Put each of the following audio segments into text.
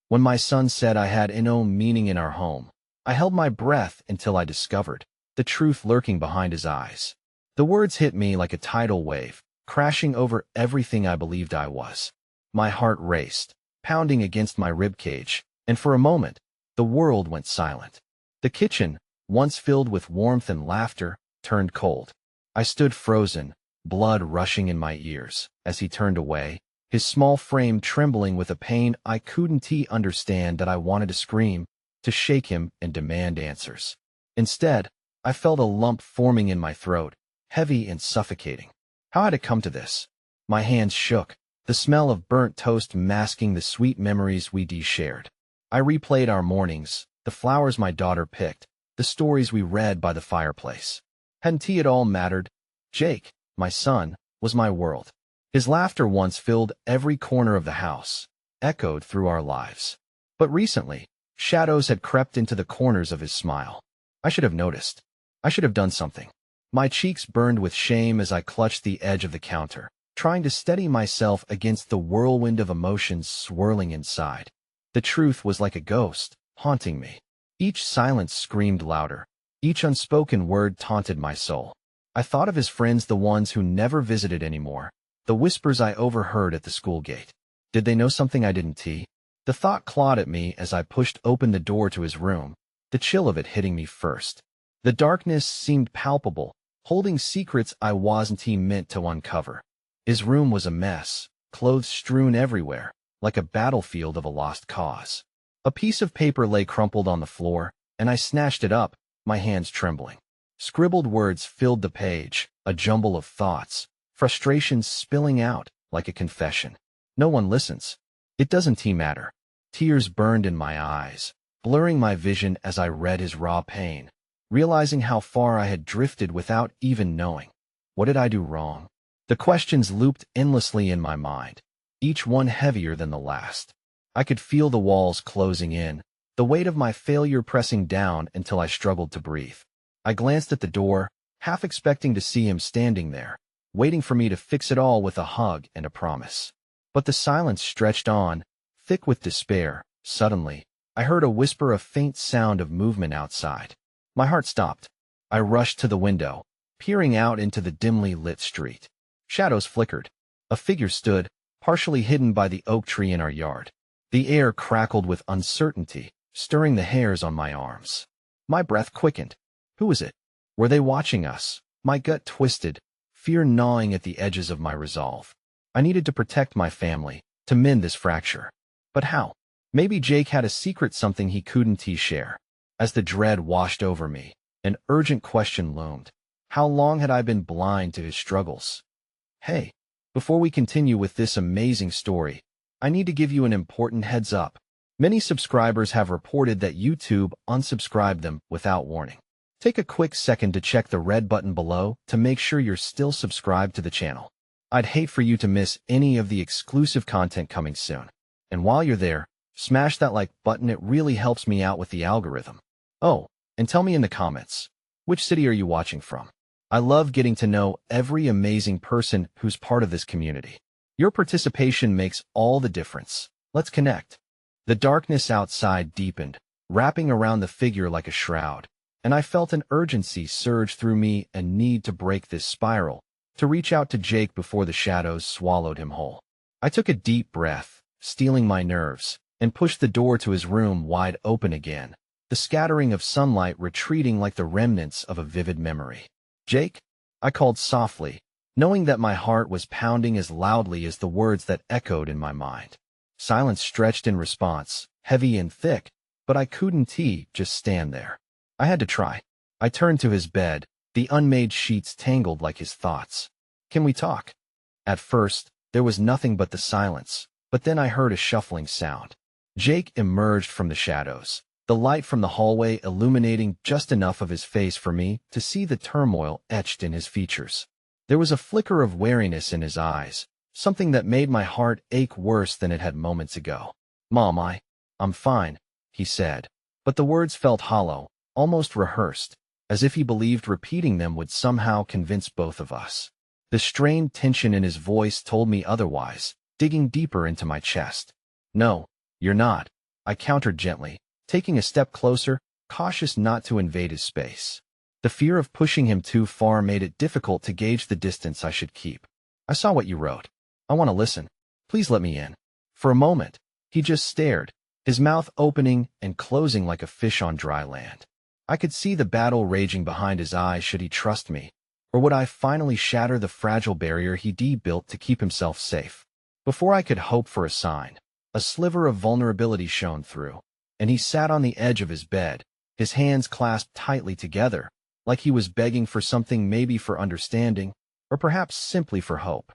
When my son said I had no meaning in our home, I held my breath until I discovered the truth lurking behind his eyes. The words hit me like a tidal wave, crashing over everything I believed I was. My heart raced, pounding against my ribcage, and for a moment, the world went silent. The kitchen, once filled with warmth and laughter, turned cold. I stood frozen, blood rushing in my ears, as he turned away, his small frame trembling with a pain I couldn't understand. That I wanted to scream, to shake him and demand answers. Instead, I felt a lump forming in my throat, heavy and suffocating. How had it come to this? My hands shook, the smell of burnt toast masking the sweet memories we shared. I replayed our mornings, the flowers my daughter picked, the stories we read by the fireplace. Hadn't it all mattered? Jake, my son, was my world. His laughter once filled every corner of the house, echoed through our lives. But recently, shadows had crept into the corners of his smile. I should have noticed. I should have done something. My cheeks burned with shame as I clutched the edge of the counter, trying to steady myself against the whirlwind of emotions swirling inside. The truth was like a ghost, haunting me. Each silence screamed louder. Each unspoken word taunted my soul. I thought of his friends, the ones who never visited anymore, the whispers I overheard at the school gate. Did they know something I didn't? The thought clawed at me as I pushed open the door to his room, the chill of it hitting me first. The darkness seemed palpable, holding secrets I wasn't meant to uncover. His room was a mess, clothes strewn everywhere, like a battlefield of a lost cause. A piece of paper lay crumpled on the floor, and I snatched it up, my hands trembling. Scribbled words filled the page, a jumble of thoughts, frustrations spilling out like a confession. No one listens. It doesn't matter. Tears burned in my eyes, blurring my vision as I read his raw pain, realizing how far I had drifted without even knowing. What did I do wrong? The questions looped endlessly in my mind, each one heavier than the last. I could feel the walls closing in, the weight of my failure pressing down until I struggled to breathe. I glanced at the door, half expecting to see him standing there, waiting for me to fix it all with a hug and a promise. But the silence stretched on, thick with despair. Suddenly, I heard a whisper, a faint sound of movement outside. My heart stopped. I rushed to the window, peering out into the dimly lit street. Shadows flickered. A figure stood, partially hidden by the oak tree in our yard. The air crackled with uncertainty, stirring the hairs on my arms. My breath quickened. Who was it? Were they watching us? My gut twisted, fear gnawing at the edges of my resolve. I needed to protect my family, to mend this fracture. But how? Maybe Jake had a secret, something he couldn't share. As the dread washed over me, an urgent question loomed. How long had I been blind to his struggles? Hey, before we continue with this amazing story, I need to give you an important heads up. Many subscribers have reported that YouTube unsubscribed them without warning. Take a quick second to check the red button below to make sure you're still subscribed to the channel. I'd hate for you to miss any of the exclusive content coming soon. And while you're there, smash that like button. It really helps me out with the algorithm. Oh, and tell me in the comments, which city are you watching from? I love getting to know every amazing person who's part of this community. Your participation makes all the difference. Let's connect. The darkness outside deepened, wrapping around the figure like a shroud, and I felt an urgency surge through me, a need to break this spiral, to reach out to Jake before the shadows swallowed him whole. I took a deep breath, steeling my nerves, and pushed the door to his room wide open again, the scattering of sunlight retreating like the remnants of a vivid memory. Jake? I called softly, knowing that my heart was pounding as loudly as the words that echoed in my mind. Silence stretched in response, heavy and thick, but I couldn't just stand there. I had to try. I turned to his bed, the unmade sheets tangled like his thoughts. Can we talk? At first, there was nothing but the silence, but then I heard a shuffling sound. Jake emerged from the shadows, the light from the hallway illuminating just enough of his face for me to see the turmoil etched in his features. There was a flicker of wariness in his eyes, something that made my heart ache worse than it had moments ago. Mom, I'm fine, he said, but the words felt hollow, almost rehearsed, as if he believed repeating them would somehow convince both of us. The strained tension in his voice told me otherwise, digging deeper into my chest. No, you're not. I countered gently, taking a step closer, cautious not to invade his space. The fear of pushing him too far made it difficult to gauge the distance I should keep. I saw what you wrote. I want to listen. Please let me in. For a moment, he just stared, his mouth opening and closing like a fish on dry land. I could see the battle raging behind his eyes. Should he trust me? Or would I finally shatter the fragile barrier he'd built to keep himself safe? Before I could hope for a sign, a sliver of vulnerability shone through, and he sat on the edge of his bed, his hands clasped tightly together, like he was begging for something, maybe for understanding, or perhaps simply for hope.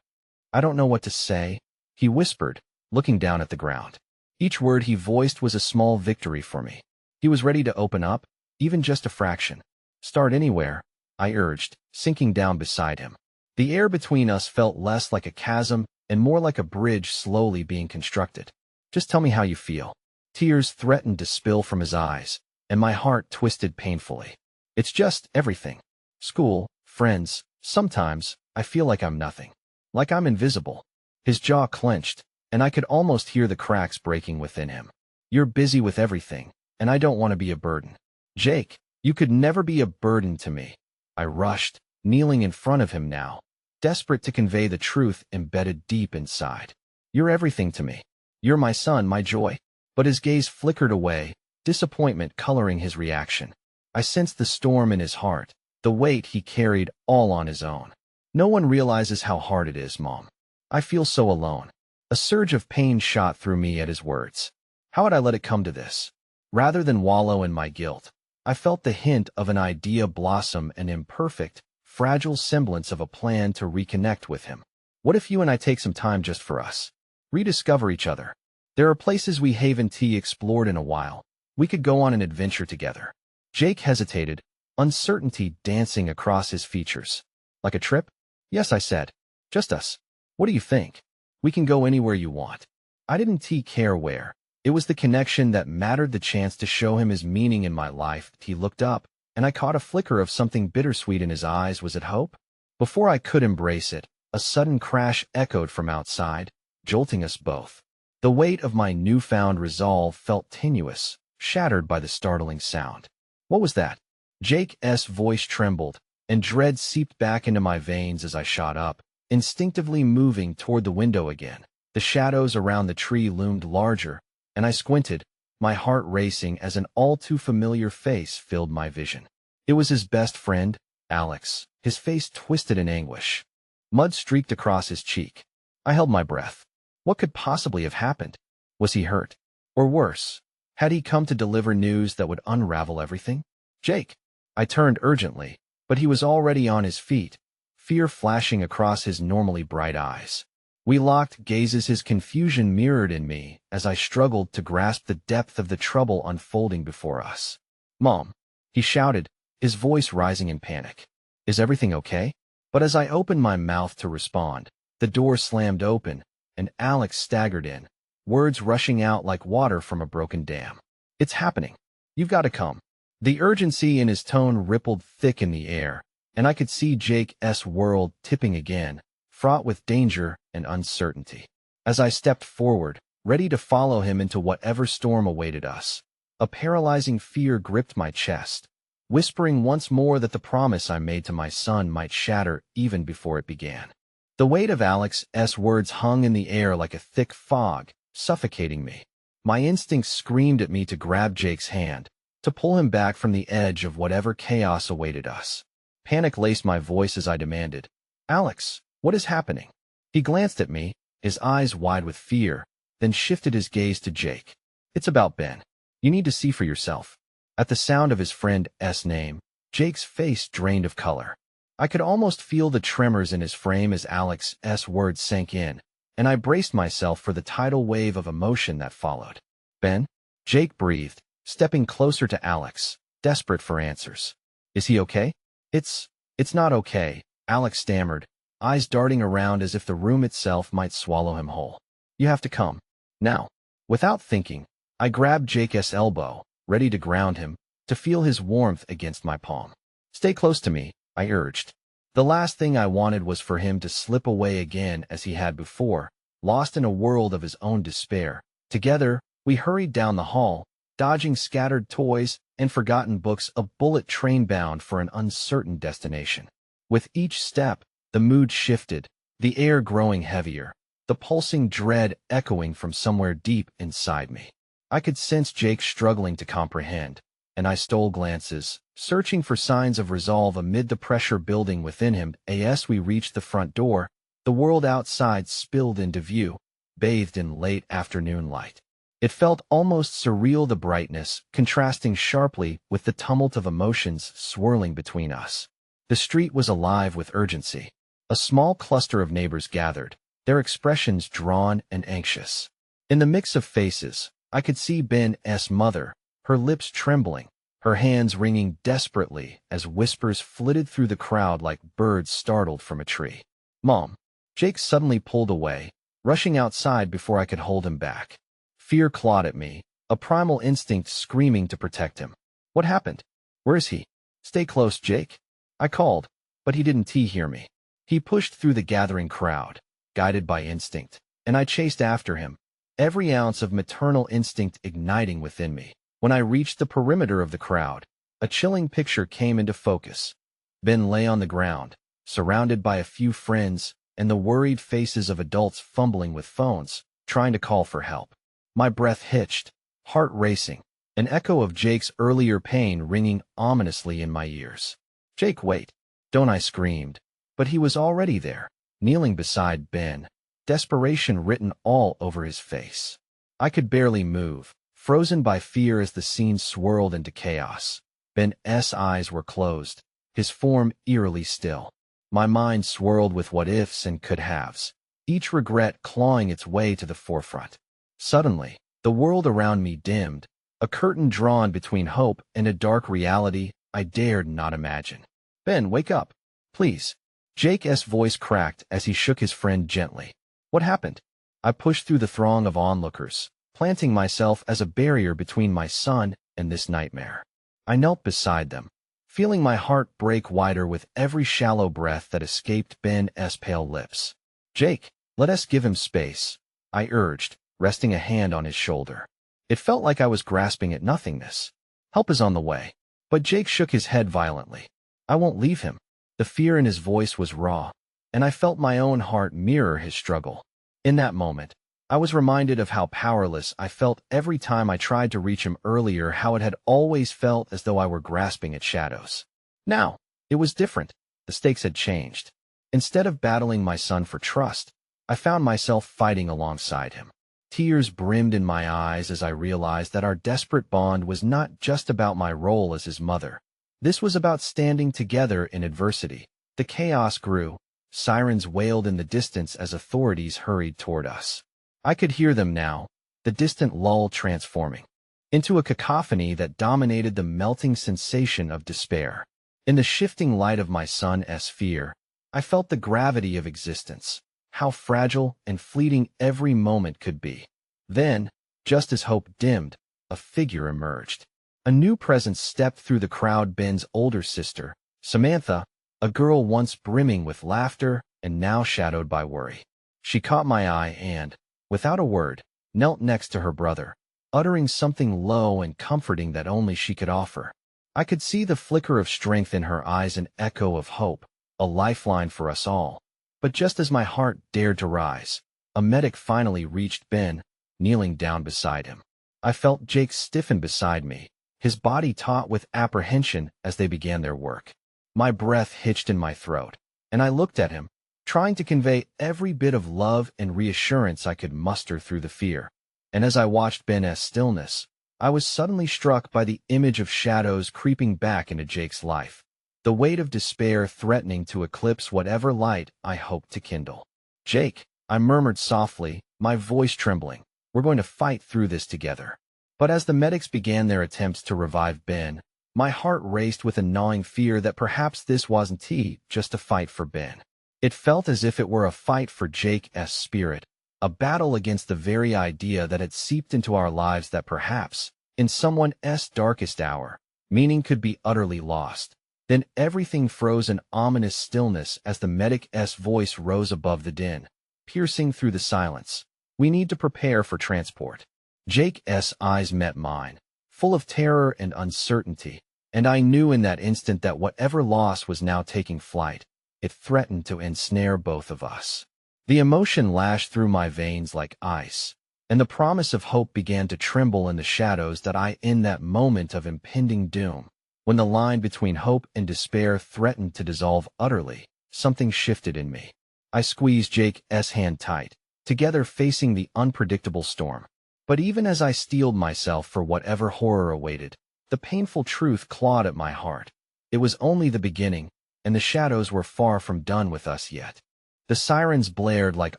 I don't know what to say, he whispered, looking down at the ground. Each word he voiced was a small victory for me. He was ready to open up, even just a fraction. Start anywhere, I urged, sinking down beside him. The air between us felt less like a chasm and more like a bridge slowly being constructed. Just tell me how you feel. Tears threatened to spill from his eyes, and my heart twisted painfully. It's just everything. School, friends, sometimes I feel like I'm nothing. Like I'm invisible. His jaw clenched, and I could almost hear the cracks breaking within him. You're busy with everything, and I don't want to be a burden. Jake, you could never be a burden to me. I rushed, kneeling in front of him now, desperate to convey the truth embedded deep inside. You're everything to me. You're my son, my joy. But his gaze flickered away, disappointment coloring his reaction. I sensed the storm in his heart, the weight he carried all on his own. No one realizes how hard it is, Mom. I feel so alone. A surge of pain shot through me at his words. How had I let it come to this? Rather than wallow in my guilt, I felt the hint of an idea blossom, an imperfect, fragile semblance of a plan to reconnect with him. What if you and I take some time just for us? Rediscover each other. There are places we haven't explored in a while. We could go on an adventure together. Jake hesitated, uncertainty dancing across his features. Like a trip? Yes, I said. Just us. What do you think? We can go anywhere you want. I didn't care where. It was the connection that mattered, the chance to show him his meaning in my life. He looked up, and I caught a flicker of something bittersweet in his eyes. Was it hope? Before I could embrace it, a sudden crash echoed from outside, jolting us both. The weight of my newfound resolve felt tenuous, shattered by the startling sound. What was that? Jake's voice trembled, and dread seeped back into my veins as I shot up, instinctively moving toward the window again. The shadows around the tree loomed larger, and I squinted, my heart racing as an all-too-familiar face filled my vision. It was his best friend, Alex, his face twisted in anguish. Mud streaked across his cheek. I held my breath. What could possibly have happened? Was he hurt? Or worse, had he come to deliver news that would unravel everything? Jake! I turned urgently, but he was already on his feet, fear flashing across his normally bright eyes. We locked gazes, his confusion mirrored in me as I struggled to grasp the depth of the trouble unfolding before us. Mom, he shouted, his voice rising in panic. Is everything okay? But as I opened my mouth to respond, the door slammed open, and Alex staggered in, words rushing out like water from a broken dam. It's happening. You've got to come. The urgency in his tone rippled thick in the air, and I could see Jake's world tipping again, fraught with danger and uncertainty. As I stepped forward, ready to follow him into whatever storm awaited us, a paralyzing fear gripped my chest, whispering once more that the promise I made to my son might shatter even before it began. The weight of Alex's words hung in the air like a thick fog, suffocating me. My instincts screamed at me to grab Jake's hand, to pull him back from the edge of whatever chaos awaited us. Panic laced my voice as I demanded, Alex, what is happening? He glanced at me, his eyes wide with fear, then shifted his gaze to Jake. It's about Ben. You need to see for yourself. At the sound of his friend's name, Jake's face drained of color. I could almost feel the tremors in his frame as Alex's words sank in, and I braced myself for the tidal wave of emotion that followed. Ben? Jake breathed, stepping closer to Alex, desperate for answers. Is he okay? It's not okay, Alex stammered, eyes darting around as if the room itself might swallow him whole. You have to come. Now. Without thinking, I grabbed Jake's elbow, ready to ground him, to feel his warmth against my palm. Stay close to me, I urged. The last thing I wanted was for him to slip away again as he had before, lost in a world of his own despair. Together, We hurried down the hall, dodging scattered toys and forgotten books, a bullet train bound for an uncertain destination. With each step, the mood shifted, the air growing heavier, the pulsing dread echoing from somewhere deep inside me. I could sense Jake struggling to comprehend, and I stole glances, searching for signs of resolve amid the pressure building within him. As we reached the front door, the world outside spilled into view, bathed in late afternoon light. It felt almost surreal, the brightness contrasting sharply with the tumult of emotions swirling between us. The street was alive with urgency. A small cluster of neighbors gathered, their expressions drawn and anxious. In the mix of faces, I could see Ben's mother, her lips trembling, her hands wringing desperately as whispers flitted through the crowd like birds startled from a tree. "Mom." Jake suddenly pulled away, rushing outside before I could hold him back. Fear clawed at me, a primal instinct screaming to protect him. "What happened? Where is he?" "Stay close, Jake," I called, but he didn't hear me. He pushed through the gathering crowd, guided by instinct, and I chased after him, every ounce of maternal instinct igniting within me. When I reached the perimeter of the crowd, a chilling picture came into focus. Ben lay on the ground, surrounded by a few friends and the worried faces of adults fumbling with phones, trying to call for help. My breath hitched, heart racing, an echo of Jake's earlier pain ringing ominously in my ears. "Jake, wait!" "Don't!" I screamed, but he was already there, kneeling beside Ben, desperation written all over his face. I could barely move, frozen by fear as the scene swirled into chaos. Ben's eyes were closed, his form eerily still. My mind swirled with what-ifs and could-haves, each regret clawing its way to the forefront. Suddenly, the world around me dimmed, a curtain drawn between hope and a dark reality I dared not imagine. "Ben, wake up, please." Jake's voice cracked as he shook his friend gently. "What happened?" I pushed through the throng of onlookers, planting myself as a barrier between my son and this nightmare. I knelt beside them, feeling my heart break wider with every shallow breath that escaped Ben's pale lips. "Jake, let us give him space," I urged, resting a hand on his shoulder. It felt like I was grasping at nothingness. "Help is on the way." But Jake shook his head violently. "I won't leave him." The fear in his voice was raw, and I felt my own heart mirror his struggle. In that moment, I was reminded of how powerless I felt every time I tried to reach him earlier, how it had always felt as though I were grasping at shadows. Now, it was different. The stakes had changed. Instead of battling my son for trust, I found myself fighting alongside him. Tears brimmed in my eyes as I realized that our desperate bond was not just about my role as his mother. This was about standing together in adversity. The chaos grew. Sirens wailed in the distance as authorities hurried toward us. I could hear them now, the distant lull transforming into a cacophony that dominated the melting sensation of despair. In the shifting light of my son's fear, I felt the gravity of existence, how fragile and fleeting every moment could be. Then, just as hope dimmed, a figure emerged. A new presence stepped through the crowd, Ben's older sister, Samantha, a girl once brimming with laughter and now shadowed by worry. She caught my eye and, without a word, knelt next to her brother, uttering something low and comforting that only she could offer. I could see the flicker of strength in her eyes, an echo of hope, a lifeline for us all. But just as my heart dared to rise, a medic finally reached Ben, kneeling down beside him. I felt Jake stiffen beside me, his body taut with apprehension as they began their work. My breath hitched in my throat, and I looked at him, trying to convey every bit of love and reassurance I could muster through the fear. And as I watched Ben's stillness, I was suddenly struck by the image of shadows creeping back into Jake's life, the weight of despair threatening to eclipse whatever light I hoped to kindle. "Jake," I murmured softly, my voice trembling, "we're going to fight through this together." But as the medics began their attempts to revive Ben, my heart raced with a gnawing fear that perhaps this wasn't just a fight for Ben. It felt as if it were a fight for Jake's spirit, a battle against the very idea that had seeped into our lives that perhaps, in someone's darkest hour, meaning could be utterly lost. Then everything froze in ominous stillness as the medic's voice rose above the din, piercing through the silence. "We need to prepare for transport." Jake's eyes met mine, full of terror and uncertainty, and I knew in that instant that whatever loss was now taking flight, it threatened to ensnare both of us. The emotion lashed through my veins like ice, and the promise of hope began to tremble in the shadows in that moment of impending doom. When the line between hope and despair threatened to dissolve utterly, something shifted in me. I squeezed Jake's hand tight, together facing the unpredictable storm. But even as I steeled myself for whatever horror awaited, the painful truth clawed at my heart. It was only the beginning, and the shadows were far from done with us yet. The sirens blared like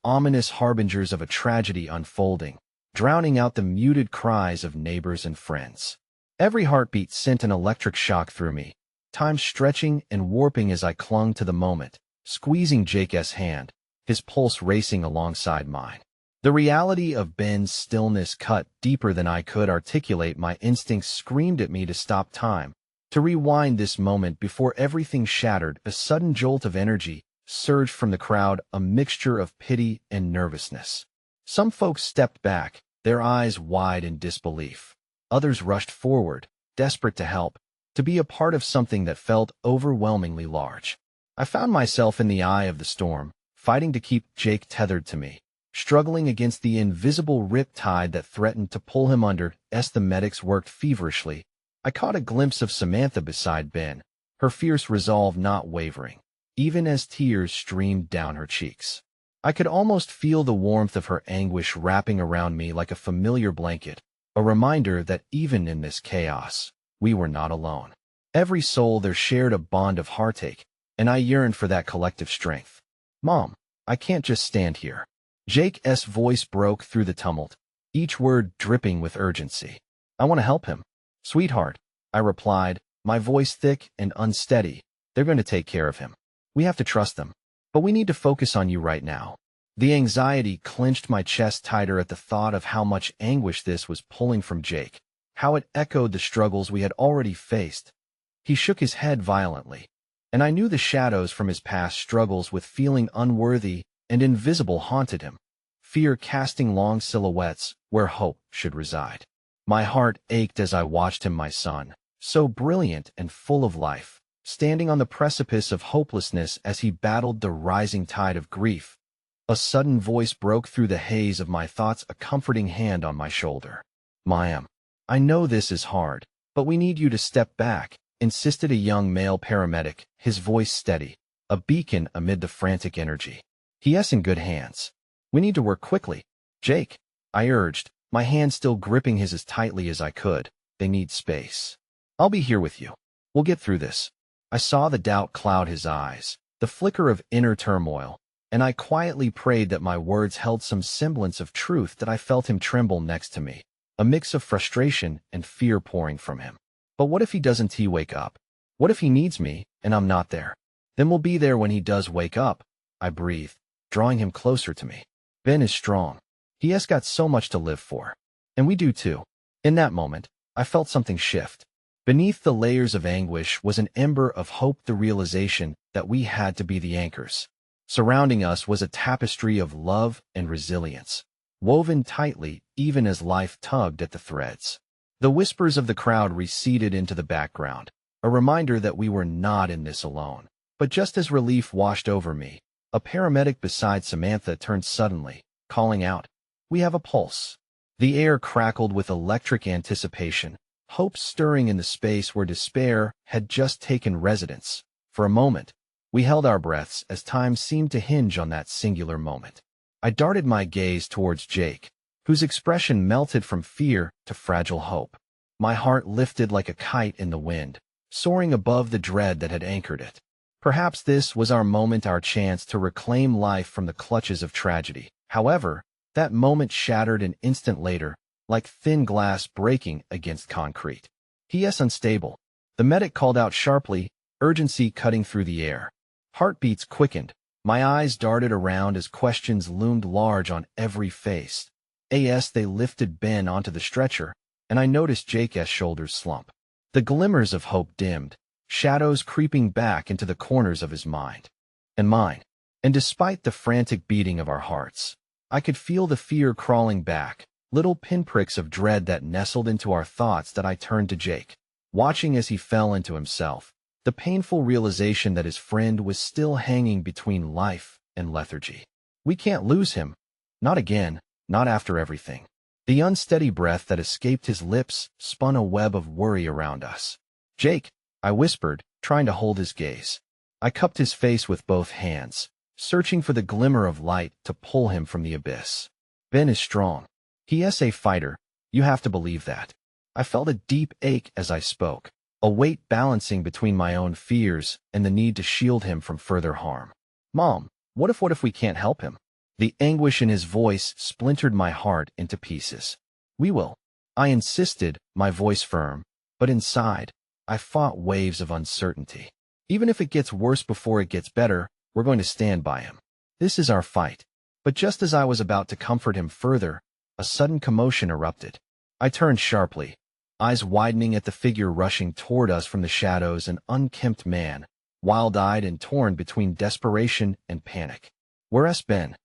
ominous harbingers of a tragedy unfolding, drowning out the muted cries of neighbors and friends. Every heartbeat sent an electric shock through me, time stretching and warping as I clung to the moment, squeezing Jake's hand, his pulse racing alongside mine. The reality of Ben's stillness cut deeper than I could articulate. My instincts screamed at me to stop time, to rewind this moment before everything shattered. A sudden jolt of energy surged from the crowd, a mixture of pity and nervousness. Some folks stepped back, their eyes wide in disbelief. Others rushed forward, desperate to help, to be a part of something that felt overwhelmingly large. I found myself in the eye of the storm, fighting to keep Jake tethered to me, struggling against the invisible riptide that threatened to pull him under. As the medics worked feverishly, I caught a glimpse of Samantha beside Ben, her fierce resolve not wavering, even as tears streamed down her cheeks. I could almost feel the warmth of her anguish wrapping around me like a familiar blanket, a reminder that even in this chaos, we were not alone. Every soul there shared a bond of heartache, and I yearned for that collective strength. "Mom, I can't just stand here." Jake's voice broke through the tumult, each word dripping with urgency. "I want to help him." "Sweetheart," I replied, my voice thick and unsteady. "They're going to take care of him. We have to trust them. But we need to focus on you right now." The anxiety clenched my chest tighter at the thought of how much anguish this was pulling from Jake, how it echoed the struggles we had already faced. He shook his head violently, and I knew the shadows from his past struggles with feeling unworthy and invisible haunted him, fear casting long silhouettes where hope should reside. My heart ached as I watched him, my son, so brilliant and full of life, standing on the precipice of hopelessness as he battled the rising tide of grief. A sudden voice broke through the haze of my thoughts, a comforting hand on my shoulder. "Mayim, I know this is hard, but we need you to step back," insisted a young male paramedic, his voice steady, a beacon amid the frantic energy. "He's in good hands. We need to work quickly." "Jake," I urged, my hand still gripping his as tightly as I could. "They need space. I'll be here with you. We'll get through this." I saw the doubt cloud his eyes, the flicker of inner turmoil, and I quietly prayed that my words held some semblance of truth. That I felt him tremble next to me, a mix of frustration and fear pouring from him. But what if he doesn't wake up? What if he needs me, and I'm not there? Then we'll be there when he does wake up, I breathed, drawing him closer to me. Ben is strong. He has got so much to live for. And we do too. In that moment, I felt something shift. Beneath the layers of anguish was an ember of hope, the realization that we had to be the anchors. Surrounding us was a tapestry of love and resilience, woven tightly even as life tugged at the threads. The whispers of the crowd receded into the background, a reminder that we were not in this alone. But just as relief washed over me, a paramedic beside Samantha turned suddenly, calling out, "We have a pulse." The air crackled with electric anticipation, hope stirring in the space where despair had just taken residence. For a moment, we held our breaths as time seemed to hinge on that singular moment. I darted my gaze towards Jake, whose expression melted from fear to fragile hope. My heart lifted like a kite in the wind, soaring above the dread that had anchored it. Perhaps this was our moment, our chance to reclaim life from the clutches of tragedy. However, that moment shattered an instant later, like thin glass breaking against concrete. "He is unstable," the medic called out sharply, urgency cutting through the air. Heartbeats quickened. My eyes darted around as questions loomed large on every face. As they lifted Ben onto the stretcher, and I noticed Jake's shoulders slump. The glimmers of hope dimmed, shadows creeping back into the corners of his mind and mine. And despite the frantic beating of our hearts, I could feel the fear crawling back, little pinpricks of dread that nestled into our thoughts. That I turned to Jake, watching as he fell into himself, the painful realization that his friend was still hanging between life and lethargy. We can't lose him. Not again, not after everything. The unsteady breath that escaped his lips spun a web of worry around us. Jake, I whispered, trying to hold his gaze. I cupped his face with both hands, searching for the glimmer of light to pull him from the abyss. Ben is strong. He is a fighter. You have to believe that. I felt a deep ache as I spoke, a weight balancing between my own fears and the need to shield him from further harm. Mom, what if we can't help him? The anguish in his voice splintered my heart into pieces. We will. I insisted, my voice firm, but inside, I fought waves of uncertainty. Even if it gets worse before it gets better, we're going to stand by him. This is our fight. But just as I was about to comfort him further, a sudden commotion erupted. I turned sharply, eyes widening at the figure rushing toward us from the shadows, an unkempt man, wild-eyed and torn between desperation and panic. Where's Ben?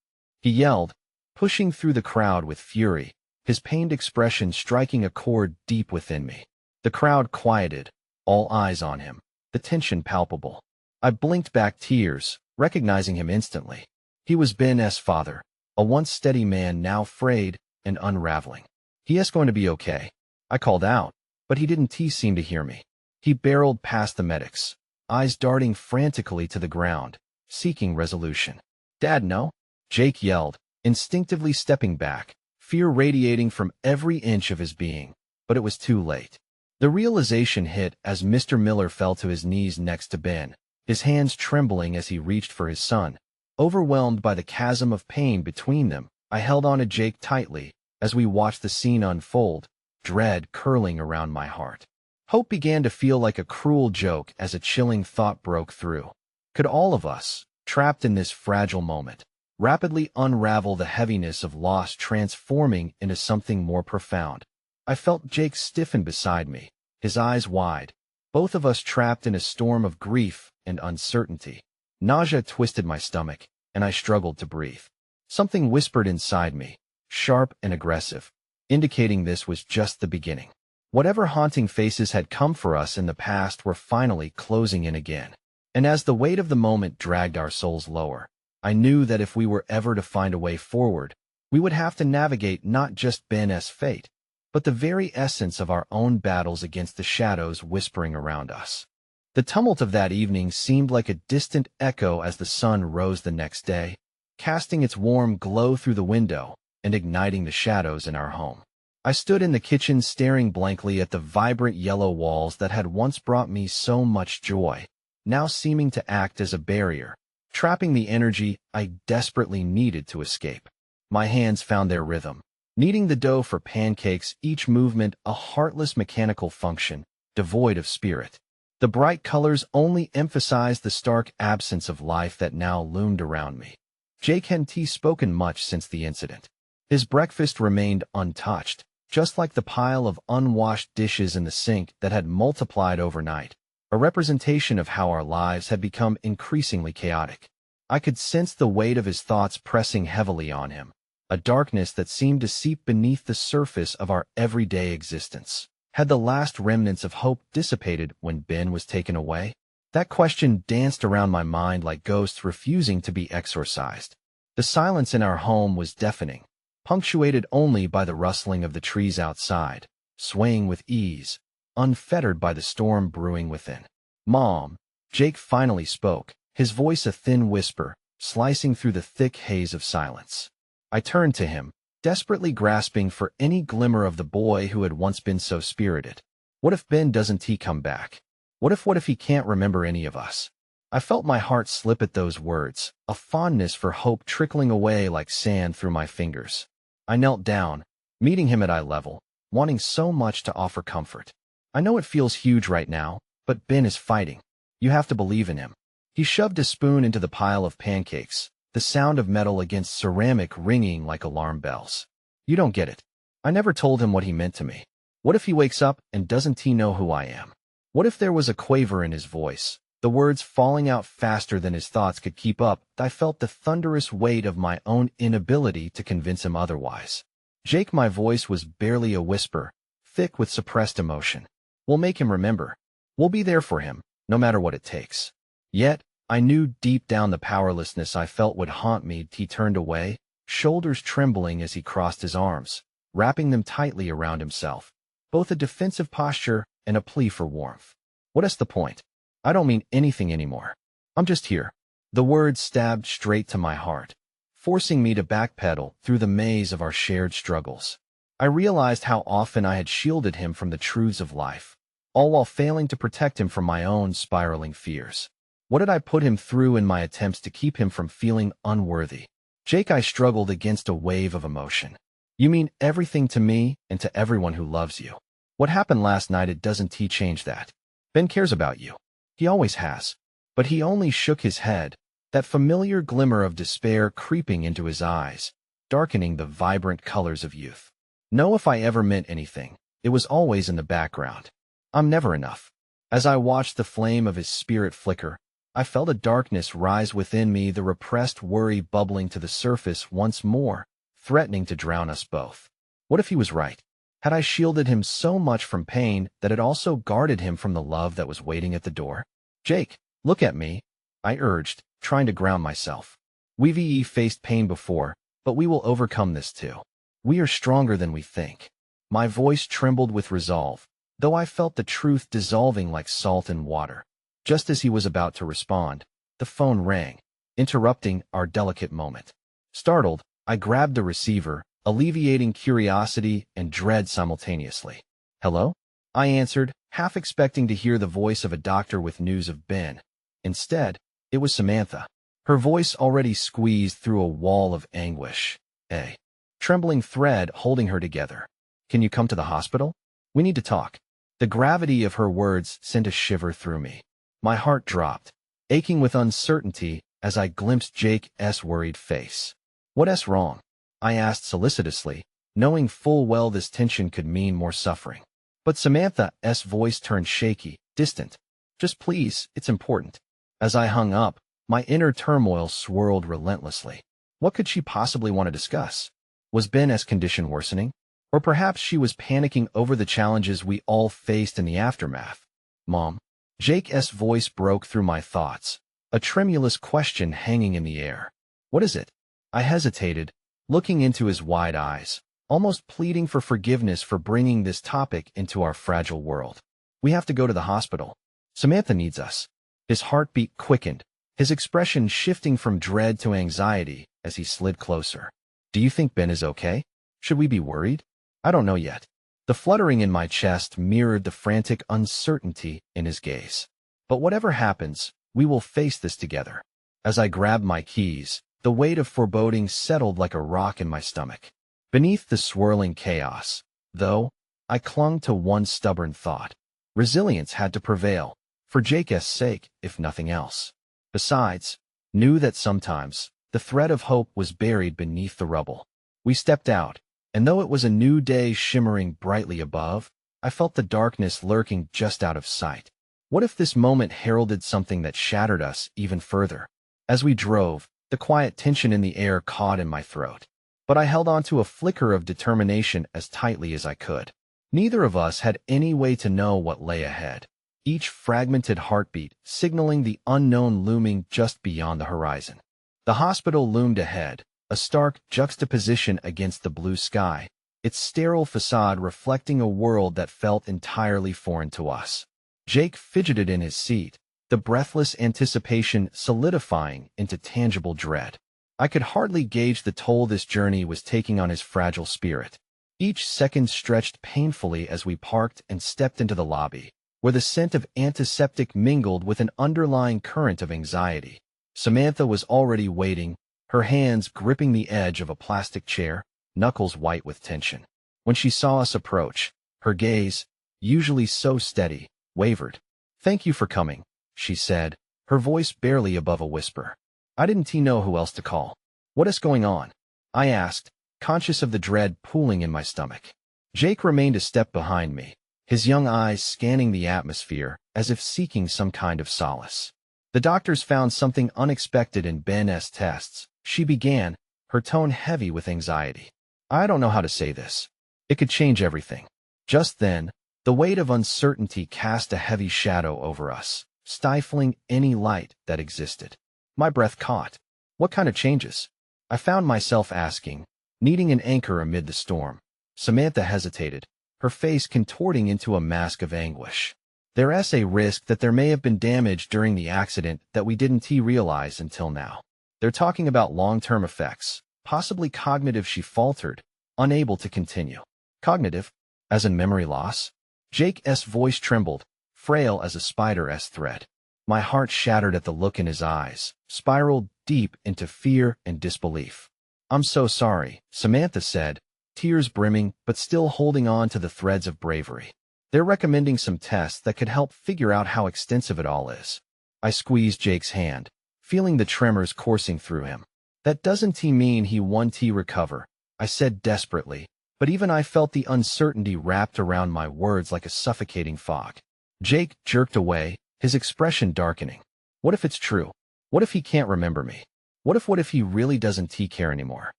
He yelled, pushing through the crowd with fury, his pained expression striking a chord deep within me. The crowd quieted, all eyes on him, the tension palpable. I blinked back tears, recognizing him instantly. He was Ben's father, a once steady man now frayed and unraveling. He is going to be okay, I called out, but he didn't seem to hear me. He barreled past the medics, eyes darting frantically to the ground, seeking resolution. Dad, no? Jake yelled, instinctively stepping back, fear radiating from every inch of his being, but it was too late. The realization hit as Mr. Miller fell to his knees next to Ben, his hands trembling as he reached for his son. Overwhelmed by the chasm of pain between them, I held on to Jake tightly as we watched the scene unfold, dread curling around my heart. Hope began to feel like a cruel joke as a chilling thought broke through. Could all of us, trapped in this fragile moment, rapidly unravel the heaviness of loss, transforming into something more profound? I felt Jake stiffen beside me, his eyes wide, both of us trapped in a storm of grief and uncertainty. Nausea twisted my stomach, and I struggled to breathe. Something whispered inside me, sharp and aggressive, indicating this was just the beginning. Whatever haunting faces had come for us in the past were finally closing in again. And as the weight of the moment dragged our souls lower, I knew that if we were ever to find a way forward, we would have to navigate not just Ben's fate, but the very essence of our own battles against the shadows whispering around us. The tumult of that evening seemed like a distant echo as the sun rose the next day, casting its warm glow through the window and igniting the shadows in our home. I stood in the kitchen staring blankly at the vibrant yellow walls that had once brought me so much joy, now seeming to act as a barrier, trapping the energy I desperately needed to escape. My hands found their rhythm, kneading the dough for pancakes, each movement a heartless mechanical function, devoid of spirit. The bright colors only emphasized the stark absence of life that now loomed around me. Jake hadn't spoken much since the incident. His breakfast remained untouched, just like the pile of unwashed dishes in the sink that had multiplied overnight, a representation of how our lives had become increasingly chaotic. I could sense the weight of his thoughts pressing heavily on him, a darkness that seemed to seep beneath the surface of our everyday existence. Had the last remnants of hope dissipated when Ben was taken away? That question danced around my mind like ghosts refusing to be exorcised. The silence in our home was deafening, punctuated only by the rustling of the trees outside, swaying with ease, unfettered by the storm brewing within. Mom, Jake finally spoke, his voice a thin whisper, slicing through the thick haze of silence. I turned to him, desperately grasping for any glimmer of the boy who had once been so spirited. What if Ben doesn't come back? What if he can't remember any of us? I felt my heart slip at those words, a fondness for hope trickling away like sand through my fingers. I knelt down, meeting him at eye level, wanting so much to offer comfort. I know it feels huge right now, but Ben is fighting. You have to believe in him. He shoved a spoon into the pile of pancakes, the sound of metal against ceramic ringing like alarm bells. You don't get it. I never told him what he meant to me. What if he wakes up and doesn't know who I am? What if there was a quaver in his voice, the words falling out faster than his thoughts could keep up? I felt the thunderous weight of my own inability to convince him otherwise. Jake, my voice was barely a whisper, thick with suppressed emotion. We'll make him remember. We'll be there for him, no matter what it takes. Yet, I knew deep down the powerlessness I felt would haunt me. He turned away, shoulders trembling as he crossed his arms, wrapping them tightly around himself. Both a defensive posture and a plea for warmth. What's the point? I don't mean anything anymore. I'm just here. The words stabbed straight to my heart, forcing me to backpedal through the maze of our shared struggles. I realized how often I had shielded him from the truths of life, all while failing to protect him from my own spiraling fears. What did I put him through in my attempts to keep him from feeling unworthy? Jake, I struggled against a wave of emotion. You mean everything to me and to everyone who loves you. What happened last night, it doesn't change that. Ben cares about you. He always has. But he only shook his head, that familiar glimmer of despair creeping into his eyes, darkening the vibrant colors of youth. No, if I ever meant anything, it was always in the background. I'm never enough. As I watched the flame of his spirit flicker, I felt a darkness rise within me, the repressed worry bubbling to the surface once more, threatening to drown us both. What if he was right? Had I shielded him so much from pain that it also guarded him from the love that was waiting at the door? Jake, look at me, I urged, trying to ground myself. We've faced pain before, but we will overcome this too. We are stronger than we think. My voice trembled with resolve, though I felt the truth dissolving like salt in water. Just as he was about to respond, the phone rang, interrupting our delicate moment. Startled, I grabbed the receiver, alleviating curiosity and dread simultaneously. Hello? I answered, half expecting to hear the voice of a doctor with news of Ben. Instead, it was Samantha, her voice already squeezed through a wall of anguish. A trembling thread holding her together. Can you come to the hospital? We need to talk. The gravity of her words sent a shiver through me. My heart dropped, aching with uncertainty as I glimpsed Jake's worried face. What's wrong? I asked solicitously, knowing full well this tension could mean more suffering. But Samantha's voice turned shaky, distant. Just please, it's important. As I hung up, my inner turmoil swirled relentlessly. What could she possibly want to discuss? Was Ben's condition worsening? Or perhaps she was panicking over the challenges we all faced in the aftermath. Mom? Jake's voice broke through my thoughts, a tremulous question hanging in the air. What is it? I hesitated, looking into his wide eyes, almost pleading for forgiveness for bringing this topic into our fragile world. We have to go to the hospital. Samantha needs us. His heartbeat quickened, his expression shifting from dread to anxiety as he slid closer. Do you think Ben is okay? Should we be worried? I don't know yet. The fluttering in my chest mirrored the frantic uncertainty in his gaze. But whatever happens, we will face this together. As I grabbed my keys, the weight of foreboding settled like a rock in my stomach. Beneath the swirling chaos, though, I clung to one stubborn thought. Resilience had to prevail, for Jake's sake, if nothing else. Besides, knew that sometimes, the thread of hope was buried beneath the rubble. We stepped out, and though it was a new day shimmering brightly above, I felt the darkness lurking just out of sight. What if this moment heralded something that shattered us even further? As we drove, the quiet tension in the air caught in my throat. But I held on to a flicker of determination as tightly as I could. Neither of us had any way to know what lay ahead, each fragmented heartbeat signaling the unknown looming just beyond the horizon. The hospital loomed ahead, a stark juxtaposition against the blue sky, its sterile facade reflecting a world that felt entirely foreign to us. Jake fidgeted in his seat, the breathless anticipation solidifying into tangible dread. I could hardly gauge the toll this journey was taking on his fragile spirit. Each second stretched painfully as we parked and stepped into the lobby, where the scent of antiseptic mingled with an underlying current of anxiety. Samantha was already waiting, her hands gripping the edge of a plastic chair, knuckles white with tension. When she saw us approach, her gaze, usually so steady, wavered. "Thank you for coming," she said, her voice barely above a whisper. I didn't know who else to call. "What is going on?" I asked, conscious of the dread pooling in my stomach. Jake remained a step behind me, his young eyes scanning the atmosphere as if seeking some kind of solace. "The doctors found something unexpected in Ben's tests," she began, her tone heavy with anxiety. I don't know how to say this. It could change everything. Just then, the weight of uncertainty cast a heavy shadow over us, stifling any light that existed. My breath caught. What kind of changes? I found myself asking, needing an anchor amid the storm. Samantha hesitated, her face contorting into a mask of anguish. There's a risk that there may have been damage during the accident that we didn't realize until now. They're talking about long-term effects, possibly cognitive. She faltered, unable to continue. Cognitive? As in memory loss? Jake's voice trembled, frail as a spider's thread. My heart shattered at the look in his eyes, spiraled deep into fear and disbelief. I'm so sorry, Samantha said, tears brimming but still holding on to the threads of bravery. They're recommending some tests that could help figure out how extensive it all is. I squeezed Jake's hand, feeling the tremors coursing through him. That doesn't mean he won't recover, I said desperately, but even I felt the uncertainty wrapped around my words like a suffocating fog. Jake jerked away, his expression darkening. What if it's true? What if he can't remember me? What if he really doesn't care anymore?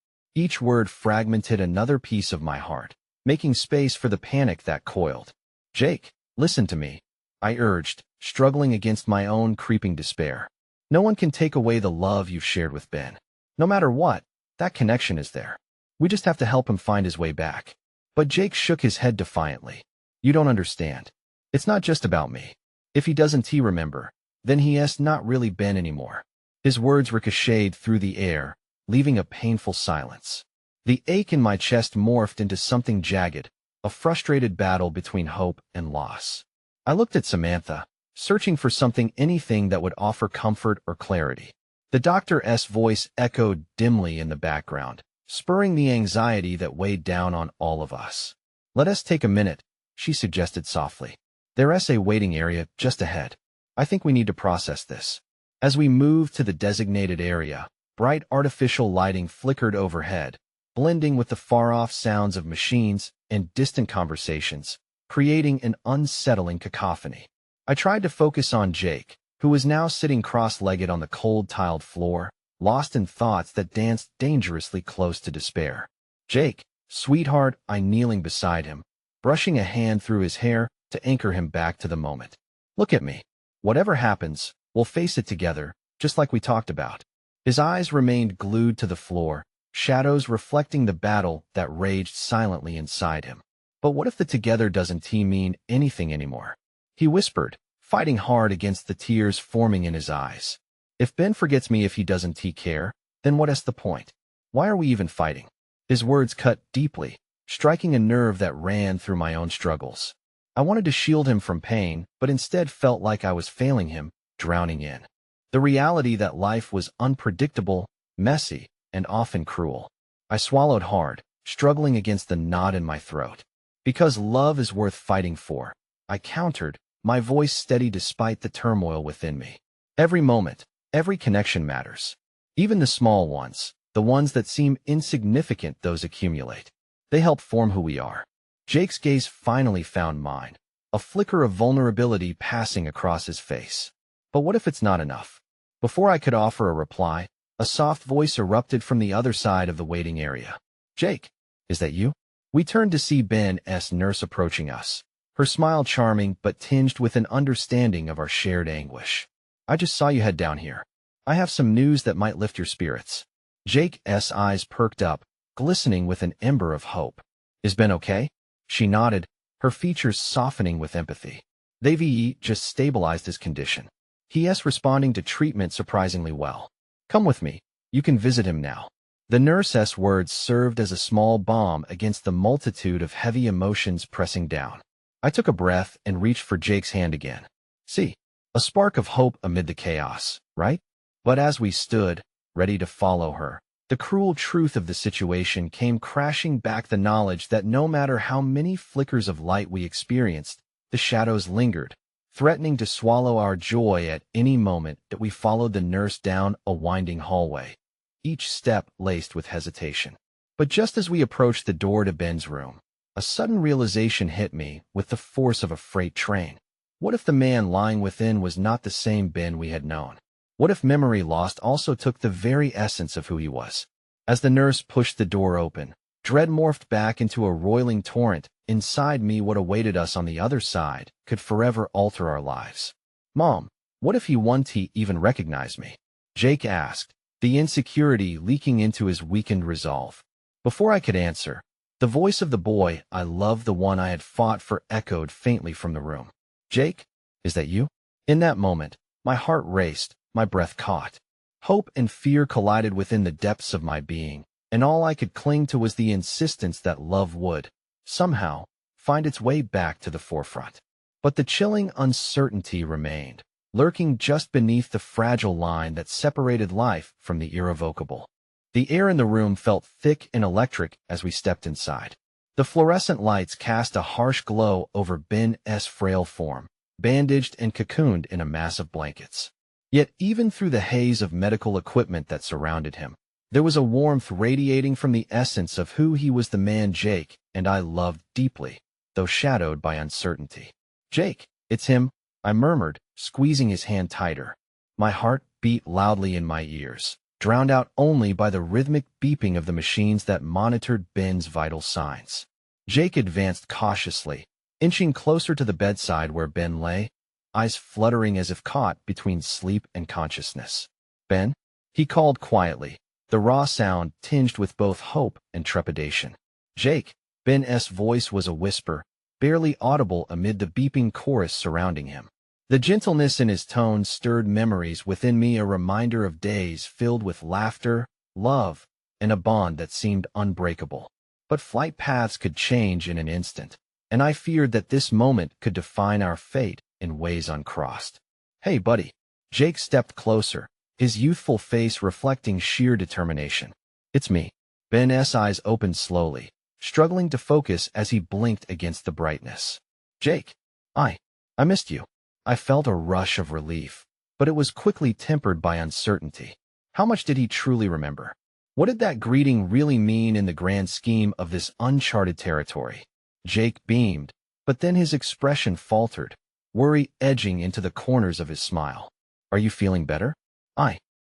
Each word fragmented another piece of my heart, making space for the panic that coiled. Jake, listen to me, I urged, struggling against my own creeping despair. No one can take away the love you've shared with Ben. No matter what, that connection is there. We just have to help him find his way back. But Jake shook his head defiantly. You don't understand. It's not just about me. If he doesn't remember, then he's not really Ben anymore. His words ricocheted through the air, leaving a painful silence. The ache in my chest morphed into something jagged, a frustrated battle between hope and loss. I looked at Samantha, searching for anything that would offer comfort or clarity. The doctor's voice echoed dimly in the background, spurring the anxiety that weighed down on all of us. Let us take a minute, she suggested softly. There's a waiting area just ahead. I think we need to process this. As we moved to the designated area, bright artificial lighting flickered overhead, blending with the far-off sounds of machines and distant conversations, creating an unsettling cacophony. I tried to focus on Jake, who was now sitting cross-legged on the cold tiled floor, lost in thoughts that danced dangerously close to despair. Jake, sweetheart, I kneeling beside him, brushing a hand through his hair to anchor him back to the moment. Look at me. Whatever happens, we'll face it together, just like we talked about. His eyes remained glued to the floor, shadows reflecting the battle that raged silently inside him. But what if the together doesn't mean anything anymore? He whispered, fighting hard against the tears forming in his eyes. If Ben forgets me, if he doesn't care, then what is the point? Why are we even fighting? His words cut deeply, striking a nerve that ran through my own struggles. I wanted to shield him from pain, but instead felt like I was failing him, drowning in the reality that life was unpredictable, messy, and often cruel. I swallowed hard, struggling against the knot in my throat. Because love is worth fighting for, I countered, my voice steady despite the turmoil within me. Every moment, every connection matters. Even the small ones, the ones that seem insignificant, those accumulate. They help form who we are. Jake's gaze finally found mine, a flicker of vulnerability passing across his face. But what if it's not enough? Before I could offer a reply, a soft voice erupted from the other side of the waiting area. Jake, is that you? We turned to see Ben's nurse approaching us, her smile charming but tinged with an understanding of our shared anguish. I just saw you head down here. I have some news that might lift your spirits. Jake's eyes perked up, glistening with an ember of hope. Is Ben okay? She nodded, her features softening with empathy. They've just stabilized his condition. He's responding to treatment surprisingly well. Come with me. You can visit him now. The nurse's words served as a small balm against the multitude of heavy emotions pressing down. I took a breath and reached for Jake's hand again. See, a spark of hope amid the chaos, right? But as we stood, ready to follow her, the cruel truth of the situation came crashing back, the knowledge that no matter how many flickers of light we experienced, the shadows lingered, threatening to swallow our joy at any moment that we followed the nurse down a winding hallway, each step laced with hesitation. But just as we approached the door to Ben's room, a sudden realization hit me with the force of a freight train. What if the man lying within was not the same Ben we had known? What if memory lost also took the very essence of who he was? As the nurse pushed the door open, Dread morphed back into a roiling torrent. Inside me, what awaited us on the other side could forever alter our lives. Mom, what if he won't even recognize me? Jake asked, the insecurity leaking into his weakened resolve. Before I could answer, the voice of the boy I loved, the one I had fought for, echoed faintly from the room. Jake, is that you? In that moment, my heart raced, my breath caught. Hope and fear collided within the depths of my being, and all I could cling to was the insistence that love would, somehow, find its way back to the forefront. But the chilling uncertainty remained, lurking just beneath the fragile line that separated life from the irrevocable. The air in the room felt thick and electric as we stepped inside. The fluorescent lights cast a harsh glow over Ben's frail form, bandaged and cocooned in a mass of blankets. Yet even through the haze of medical equipment that surrounded him, there was a warmth radiating from the essence of who he was, the man Jake and I loved deeply, though shadowed by uncertainty. Jake, it's him, I murmured, squeezing his hand tighter. My heart beat loudly in my ears, drowned out only by the rhythmic beeping of the machines that monitored Ben's vital signs. Jake advanced cautiously, inching closer to the bedside where Ben lay, eyes fluttering as if caught between sleep and consciousness. Ben? He called quietly, the raw sound tinged with both hope and trepidation. Jake. Ben's voice was a whisper, barely audible amid the beeping chorus surrounding him. The gentleness in his tone stirred memories within me, a reminder of days filled with laughter, love, and a bond that seemed unbreakable. But flight paths could change in an instant, and I feared that this moment could define our fate in ways uncrossed. Hey, buddy. Jake stepped closer, his youthful face reflecting sheer determination. It's me. Ben's eyes opened slowly, struggling to focus as he blinked against the brightness. Jake, I missed you. I felt a rush of relief, but it was quickly tempered by uncertainty. How much did he truly remember? What did that greeting really mean in the grand scheme of this uncharted territory? Jake beamed, but then his expression faltered, worry edging into the corners of his smile. Are you feeling better?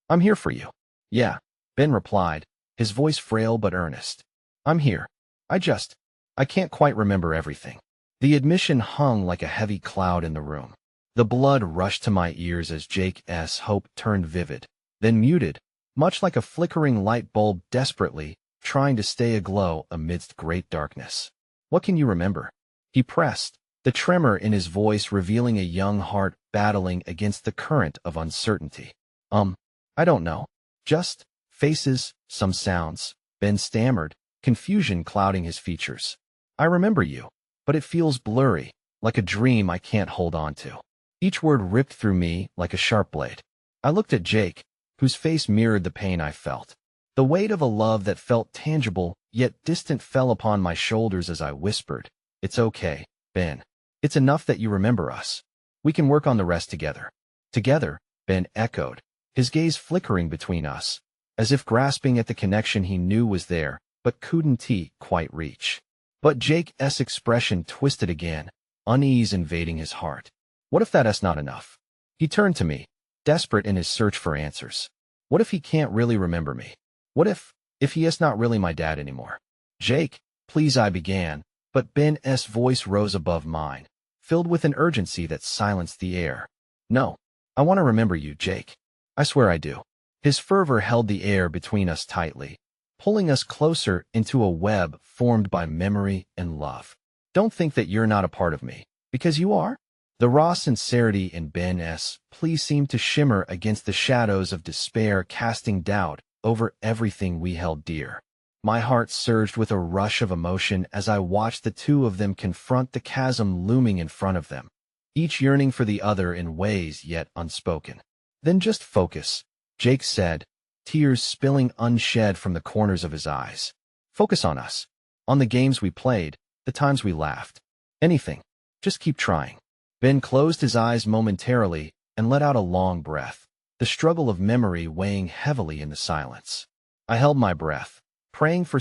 I'm here for you. Yeah, Ben replied, his voice frail but earnest. I'm here. I can't quite remember everything. The admission hung like a heavy cloud in the room. The blood rushed to my ears as Jake's hope turned vivid, then muted, much like a flickering light bulb desperately trying to stay aglow amidst great darkness. What can you remember? He pressed, the tremor in his voice revealing a young heart battling against the current of uncertainty. I don't know. Just faces, some sounds, Ben stammered, confusion clouding his features. I remember you, but it feels blurry, like a dream I can't hold on to. Each word ripped through me like a sharp blade. I looked at Jake, whose face mirrored the pain I felt. The weight of a love that felt tangible yet distant fell upon my shoulders as I whispered, It's okay, Ben. It's enough that you remember us. We can work on the rest together. Together, Ben echoed, his gaze flickering between us, as if grasping at the connection he knew was there, but couldn't quite reach. But Jake's expression twisted again, unease invading his heart. What if that's not enough? He turned to me, desperate in his search for answers. What if he can't really remember me? What if he is not really my dad anymore? Jake, please, I began, but Ben's voice rose above mine, filled with an urgency that silenced the air. No, I want to remember you, Jake. I swear I do. His fervor held the air between us tightly, pulling us closer into a web formed by memory and love. Don't think that you're not a part of me, because you are. The raw sincerity in Ben's plea seemed to shimmer against the shadows of despair, casting doubt over everything we held dear. My heart surged with a rush of emotion as I watched the two of them confront the chasm looming in front of them, each yearning for the other in ways yet unspoken. Then just focus, Jake said, tears spilling unshed from the corners of his eyes. Focus on us. On the games we played, the times we laughed. Anything. Just keep trying. Ben closed his eyes momentarily and let out a long breath, the struggle of memory weighing heavily in the silence. I held my breath, praying for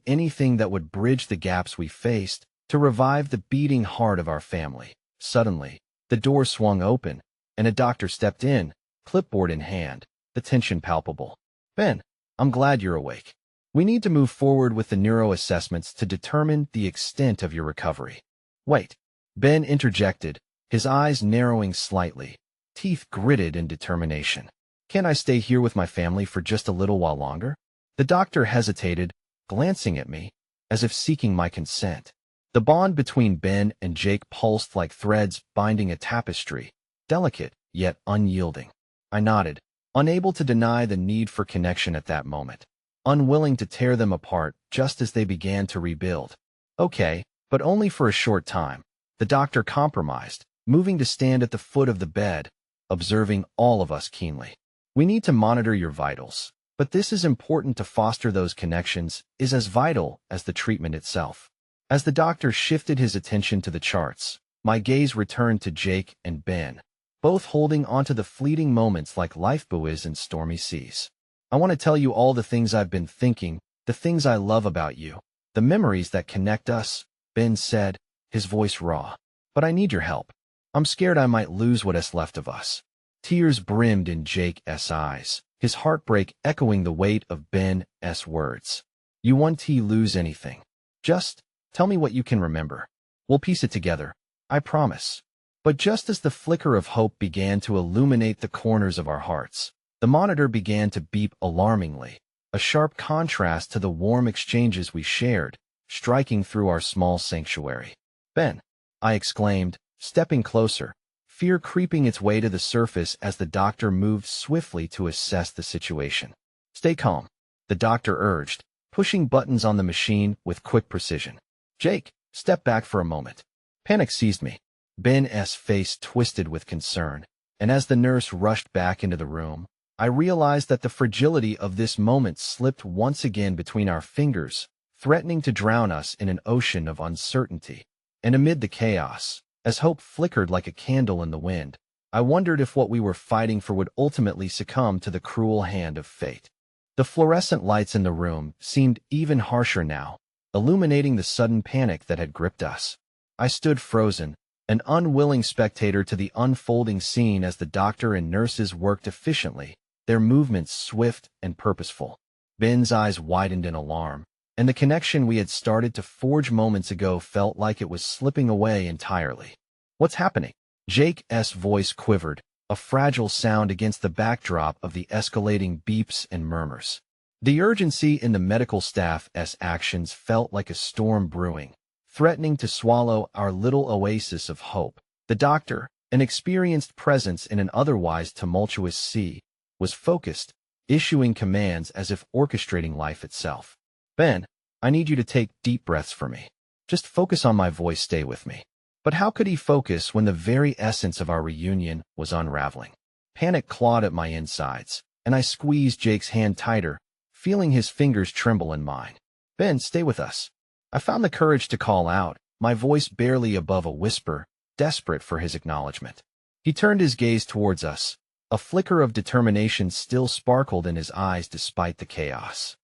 anything that would bridge the gaps we faced, to revive the beating heart of our family. Suddenly, the door swung open, and a doctor stepped in, clipboard in hand, the tension palpable. Ben, I'm glad you're awake. We need to move forward with the neuro assessments to determine the extent of your recovery. Wait, Ben interjected, his eyes narrowing slightly, teeth gritted in determination. Can't I stay here with my family for just a little while longer? The doctor hesitated, glancing at me, as if seeking my consent. The bond between Ben and Jake pulsed like threads binding a tapestry, delicate yet unyielding. I nodded, unable to deny the need for connection at that moment, unwilling to tear them apart just as they began to rebuild. Okay, but only for a short time. The doctor compromised, moving to stand at the foot of the bed, observing all of us keenly. We need to monitor your vitals, but this is important to foster those connections is as vital as the treatment itself. As the doctor shifted his attention to the charts, my gaze returned to Jake and Ben, both holding onto the fleeting moments like lifebuoys in stormy seas. I want to tell you all the things I've been thinking, the things I love about you, the memories that connect us, Ben said, his voice raw. But I need your help. I'm scared I might lose what's left of us. Tears brimmed in Jake's eyes, his heartbreak echoing the weight of Ben's words. You won't lose anything. Just tell me what you can remember. We'll piece it together. I promise. But just as the flicker of hope began to illuminate the corners of our hearts, the monitor began to beep alarmingly, a sharp contrast to the warm exchanges we shared, striking through our small sanctuary. Ben, I exclaimed, stepping closer, fear creeping its way to the surface as the doctor moved swiftly to assess the situation. Stay calm, the doctor urged, pushing buttons on the machine with quick precision. Jake, step back for a moment. Panic seized me. Ben's face twisted with concern, and as the nurse rushed back into the room, I realized that the fragility of this moment slipped once again between our fingers, threatening to drown us in an ocean of uncertainty. And amid the chaos, as hope flickered like a candle in the wind, I wondered if what we were fighting for would ultimately succumb to the cruel hand of fate. The fluorescent lights in the room seemed even harsher now, illuminating the sudden panic that had gripped us. I stood frozen, an unwilling spectator to the unfolding scene as the doctor and nurses worked efficiently, their movements swift and purposeful. Ben's eyes widened in alarm, and the connection we had started to forge moments ago felt like it was slipping away entirely. What's happening? Jake's voice quivered, a fragile sound against the backdrop of the escalating beeps and murmurs. The urgency in the medical staff's actions felt like a storm brewing, threatening to swallow our little oasis of hope. The doctor, an experienced presence in an otherwise tumultuous sea, was focused, issuing commands as if orchestrating life itself. Ben, I need you to take deep breaths for me. Just focus on my voice, stay with me. But how could he focus when the very essence of our reunion was unraveling? Panic clawed at my insides, and I squeezed Jake's hand tighter, feeling his fingers tremble in mine. Ben, stay with us. I found the courage to call out, my voice barely above a whisper, desperate for his acknowledgement. He turned his gaze towards us. A flicker of determination still sparkled in his eyes despite the chaos.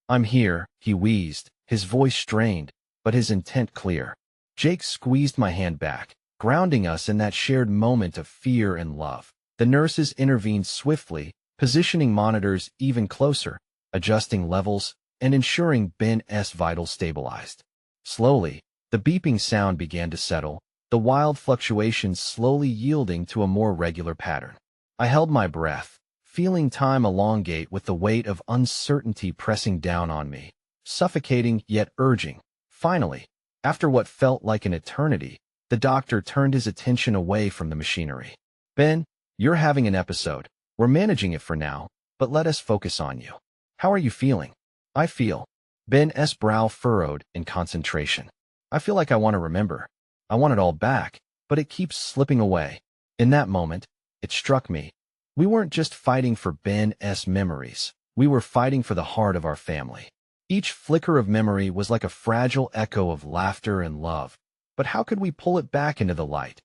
I'm here, he wheezed, his voice strained, but his intent clear. Jake squeezed my hand back, grounding us in that shared moment of fear and love. The nurses intervened swiftly, positioning monitors even closer, adjusting levels, and ensuring Ben's vitals stabilized. Slowly, the beeping sound began to settle, the wild fluctuations slowly yielding to a more regular pattern. I held my breath, feeling time elongate with the weight of uncertainty pressing down on me, suffocating yet urging. Finally, after what felt like an eternity, the doctor turned his attention away from the machinery. Ben, you're having an episode. We're managing it for now, but let us focus on you. How are you feeling? I feel. Ben's brow furrowed in concentration. I feel like I want to remember. I want it all back, but it keeps slipping away. In that moment, it struck me. We weren't just fighting for Ben's memories. We were fighting for the heart of our family. Each flicker of memory was like a fragile echo of laughter and love. But how could we pull it back into the light?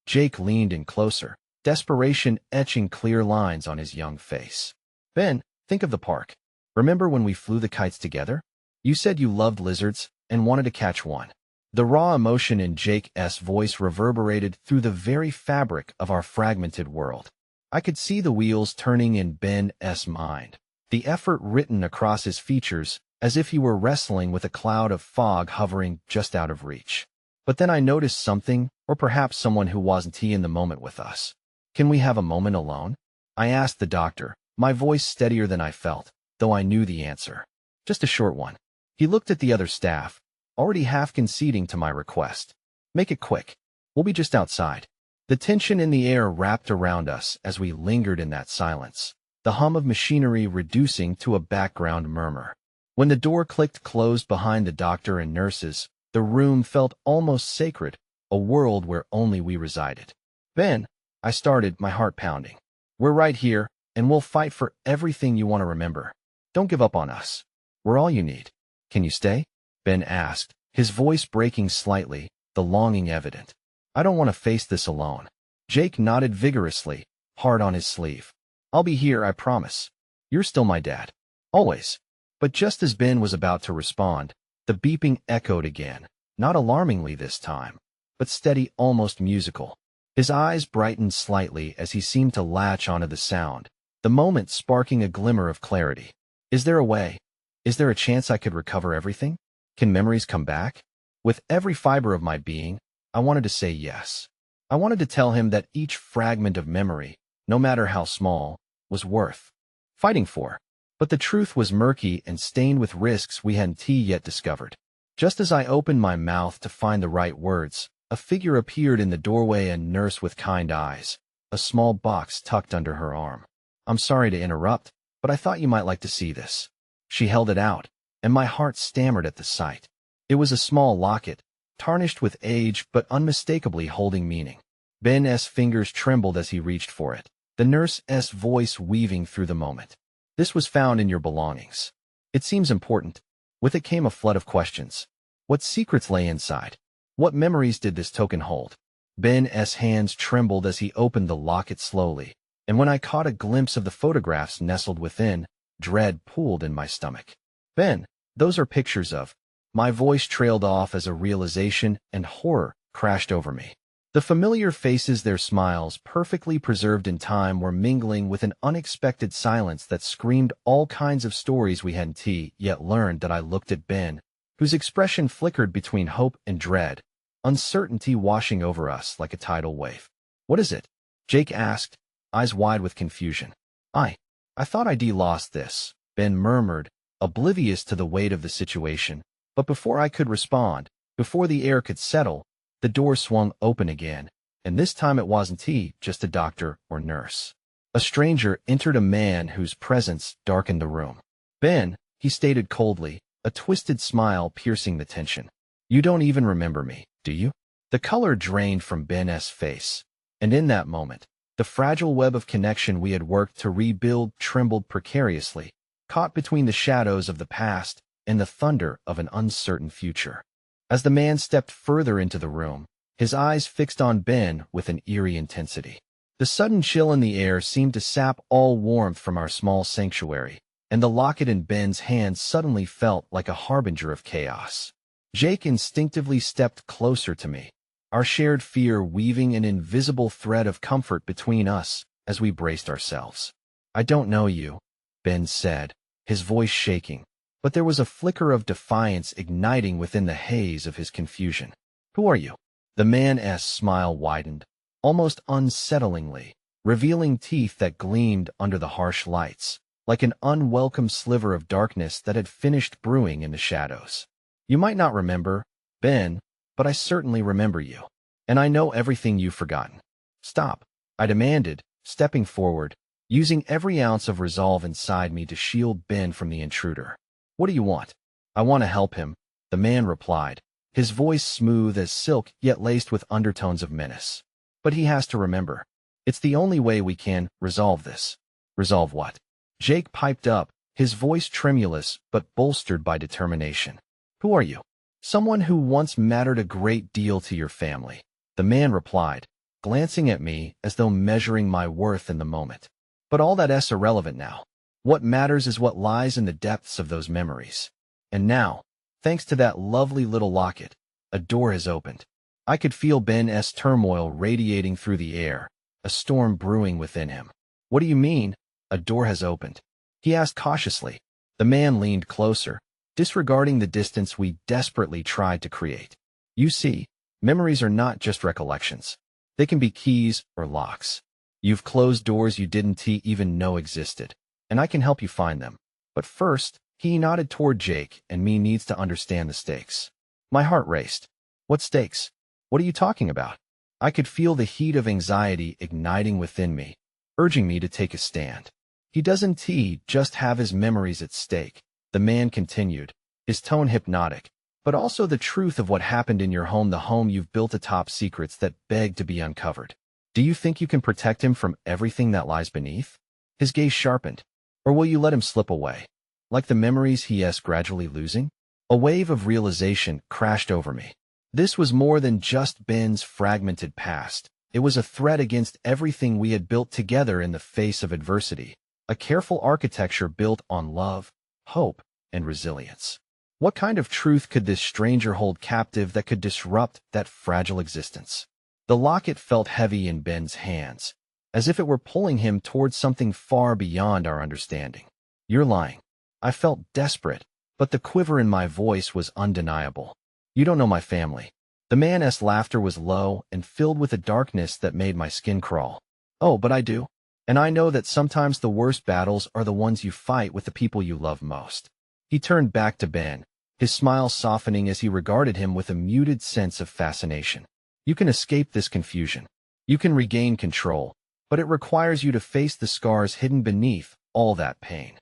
Jake leaned in closer, desperation etching clear lines on his young face. Ben, think of the park. Remember when we flew the kites together? You said you loved lizards and wanted to catch one. The raw emotion in Jake's voice reverberated through the very fabric of our fragmented world. I could see the wheels turning in Ben's mind, the effort written across his features as if he were wrestling with a cloud of fog hovering just out of reach. But then I noticed something, or perhaps someone who wasn't in the moment with us. "Can we have a moment alone?" I asked the doctor, my voice steadier than I felt, though I knew the answer. "Just a short one." He looked at the other staff, already half conceding to my request. "Make it quick. We'll be just outside." The tension in the air wrapped around us as we lingered in that silence, the hum of machinery reducing to a background murmur. When the door clicked closed behind the doctor and nurses, the room felt almost sacred, a world where only we resided. "Ben," I started, my heart pounding. "We're right here, and we'll fight for everything you want to remember. Don't give up on us. We're all you need." "Can you stay?" Ben asked, his voice breaking slightly, the longing evident. "I don't want to face this alone." Jake nodded vigorously, heart on his sleeve. "I'll be here, I promise. You're still my dad. Always." But just as Ben was about to respond, the beeping echoed again, not alarmingly this time, but steady, almost musical. His eyes brightened slightly as he seemed to latch onto the sound, the moment sparking a glimmer of clarity. "Is there a way? Is there a chance I could recover everything? Can memories come back?" With every fiber of my being, I wanted to say yes. I wanted to tell him that each fragment of memory, no matter how small, was worth fighting for. But the truth was murky and stained with risks we hadn't yet discovered. Just as I opened my mouth to find the right words, a figure appeared in the doorway, a nurse with kind eyes, a small box tucked under her arm. "I'm sorry to interrupt, but I thought you might like to see this." She held it out, and my heart stammered at the sight. It was a small locket, tarnished with age but unmistakably holding meaning. Ben's fingers trembled as he reached for it, the nurse's voice weaving through the moment. "This was found in your belongings. It seems important." With it came a flood of questions. What secrets lay inside? What memories did this token hold? Ben's hands trembled as he opened the locket slowly, and when I caught a glimpse of the photographs nestled within, dread pooled in my stomach. "Ben, those are pictures of..." My voice trailed off as a realization and horror crashed over me. The familiar faces, their smiles, perfectly preserved in time, were mingling with an unexpected silence that screamed all kinds of stories we hadn't yet learned. That I looked at Ben, whose expression flickered between hope and dread, uncertainty washing over us like a tidal wave. "What is it?" Jake asked, eyes wide with confusion. I thought I'd lost this," Ben murmured, oblivious to the weight of the situation. But before I could respond, before the air could settle, the door swung open again, and this time it wasn't just a doctor or nurse. A stranger entered, a man whose presence darkened the room. "Ben," he stated coldly, a twisted smile piercing the tension. "You don't even remember me, do you?" The color drained from Ben's face, and in that moment, the fragile web of connection we had worked to rebuild trembled precariously, caught between the shadows of the past and the thunder of an uncertain future. As the man stepped further into the room, his eyes fixed on Ben with an eerie intensity. The sudden chill in the air seemed to sap all warmth from our small sanctuary, and the locket in Ben's hand suddenly felt like a harbinger of chaos. Jake instinctively stepped closer to me, our shared fear weaving an invisible thread of comfort between us as we braced ourselves. "I don't know you," Ben said, his voice shaking, but there was a flicker of defiance igniting within the haze of his confusion. "Who are you?" The man's smile widened, almost unsettlingly, revealing teeth that gleamed under the harsh lights, like an unwelcome sliver of darkness that had finished brewing in the shadows. "You might not remember, Ben, but I certainly remember you. And I know everything you've forgotten." "Stop," I demanded, stepping forward, using every ounce of resolve inside me to shield Ben from the intruder. "What do you want?" "I want to help him," the man replied, his voice smooth as silk yet laced with undertones of menace. "But he has to remember. It's the only way we can resolve this." "Resolve what?" Jake piped up, his voice tremulous but bolstered by determination. "Who are you?" "Someone who once mattered a great deal to your family," the man replied, glancing at me as though measuring my worth in the moment. "But all that's irrelevant now. What matters is what lies in the depths of those memories. And now, thanks to that lovely little locket, a door has opened." I could feel Ben's turmoil radiating through the air, a storm brewing within him. "What do you mean, a door has opened?" he asked cautiously. The man leaned closer, disregarding the distance we desperately tried to create. You see, memories are not just recollections. They can be keys or locks. You've closed doors you didn't even know existed, and I can help you find them. But first, he nodded toward Jake, and me needs to understand the stakes. My heart raced. What stakes? What are you talking about? I could feel the heat of anxiety igniting within me, urging me to take a stand. He doesn't just have his memories at stake, the man continued, his tone hypnotic, but also the truth of what happened in your home, the home you've built atop secrets that beg to be uncovered. Do you think you can protect him from everything that lies beneath? His gaze sharpened. Or will you let him slip away? Like the memories he's gradually losing? A wave of realization crashed over me. This was more than just Ben's fragmented past. It was a threat against everything we had built together in the face of adversity. A careful architecture built on love, hope, and resilience. What kind of truth could this stranger hold captive that could disrupt that fragile existence? The locket felt heavy in Ben's hands, as if it were pulling him towards something far beyond our understanding. You're lying. I felt desperate, but the quiver in my voice was undeniable. You don't know my family. The man's laughter was low and filled with a darkness that made my skin crawl. Oh, but I do. And I know that sometimes the worst battles are the ones you fight with the people you love most. He turned back to Ben, his smile softening as he regarded him with a muted sense of fascination. You can escape this confusion. You can regain control, but it requires you to face the scars hidden beneath all that pain.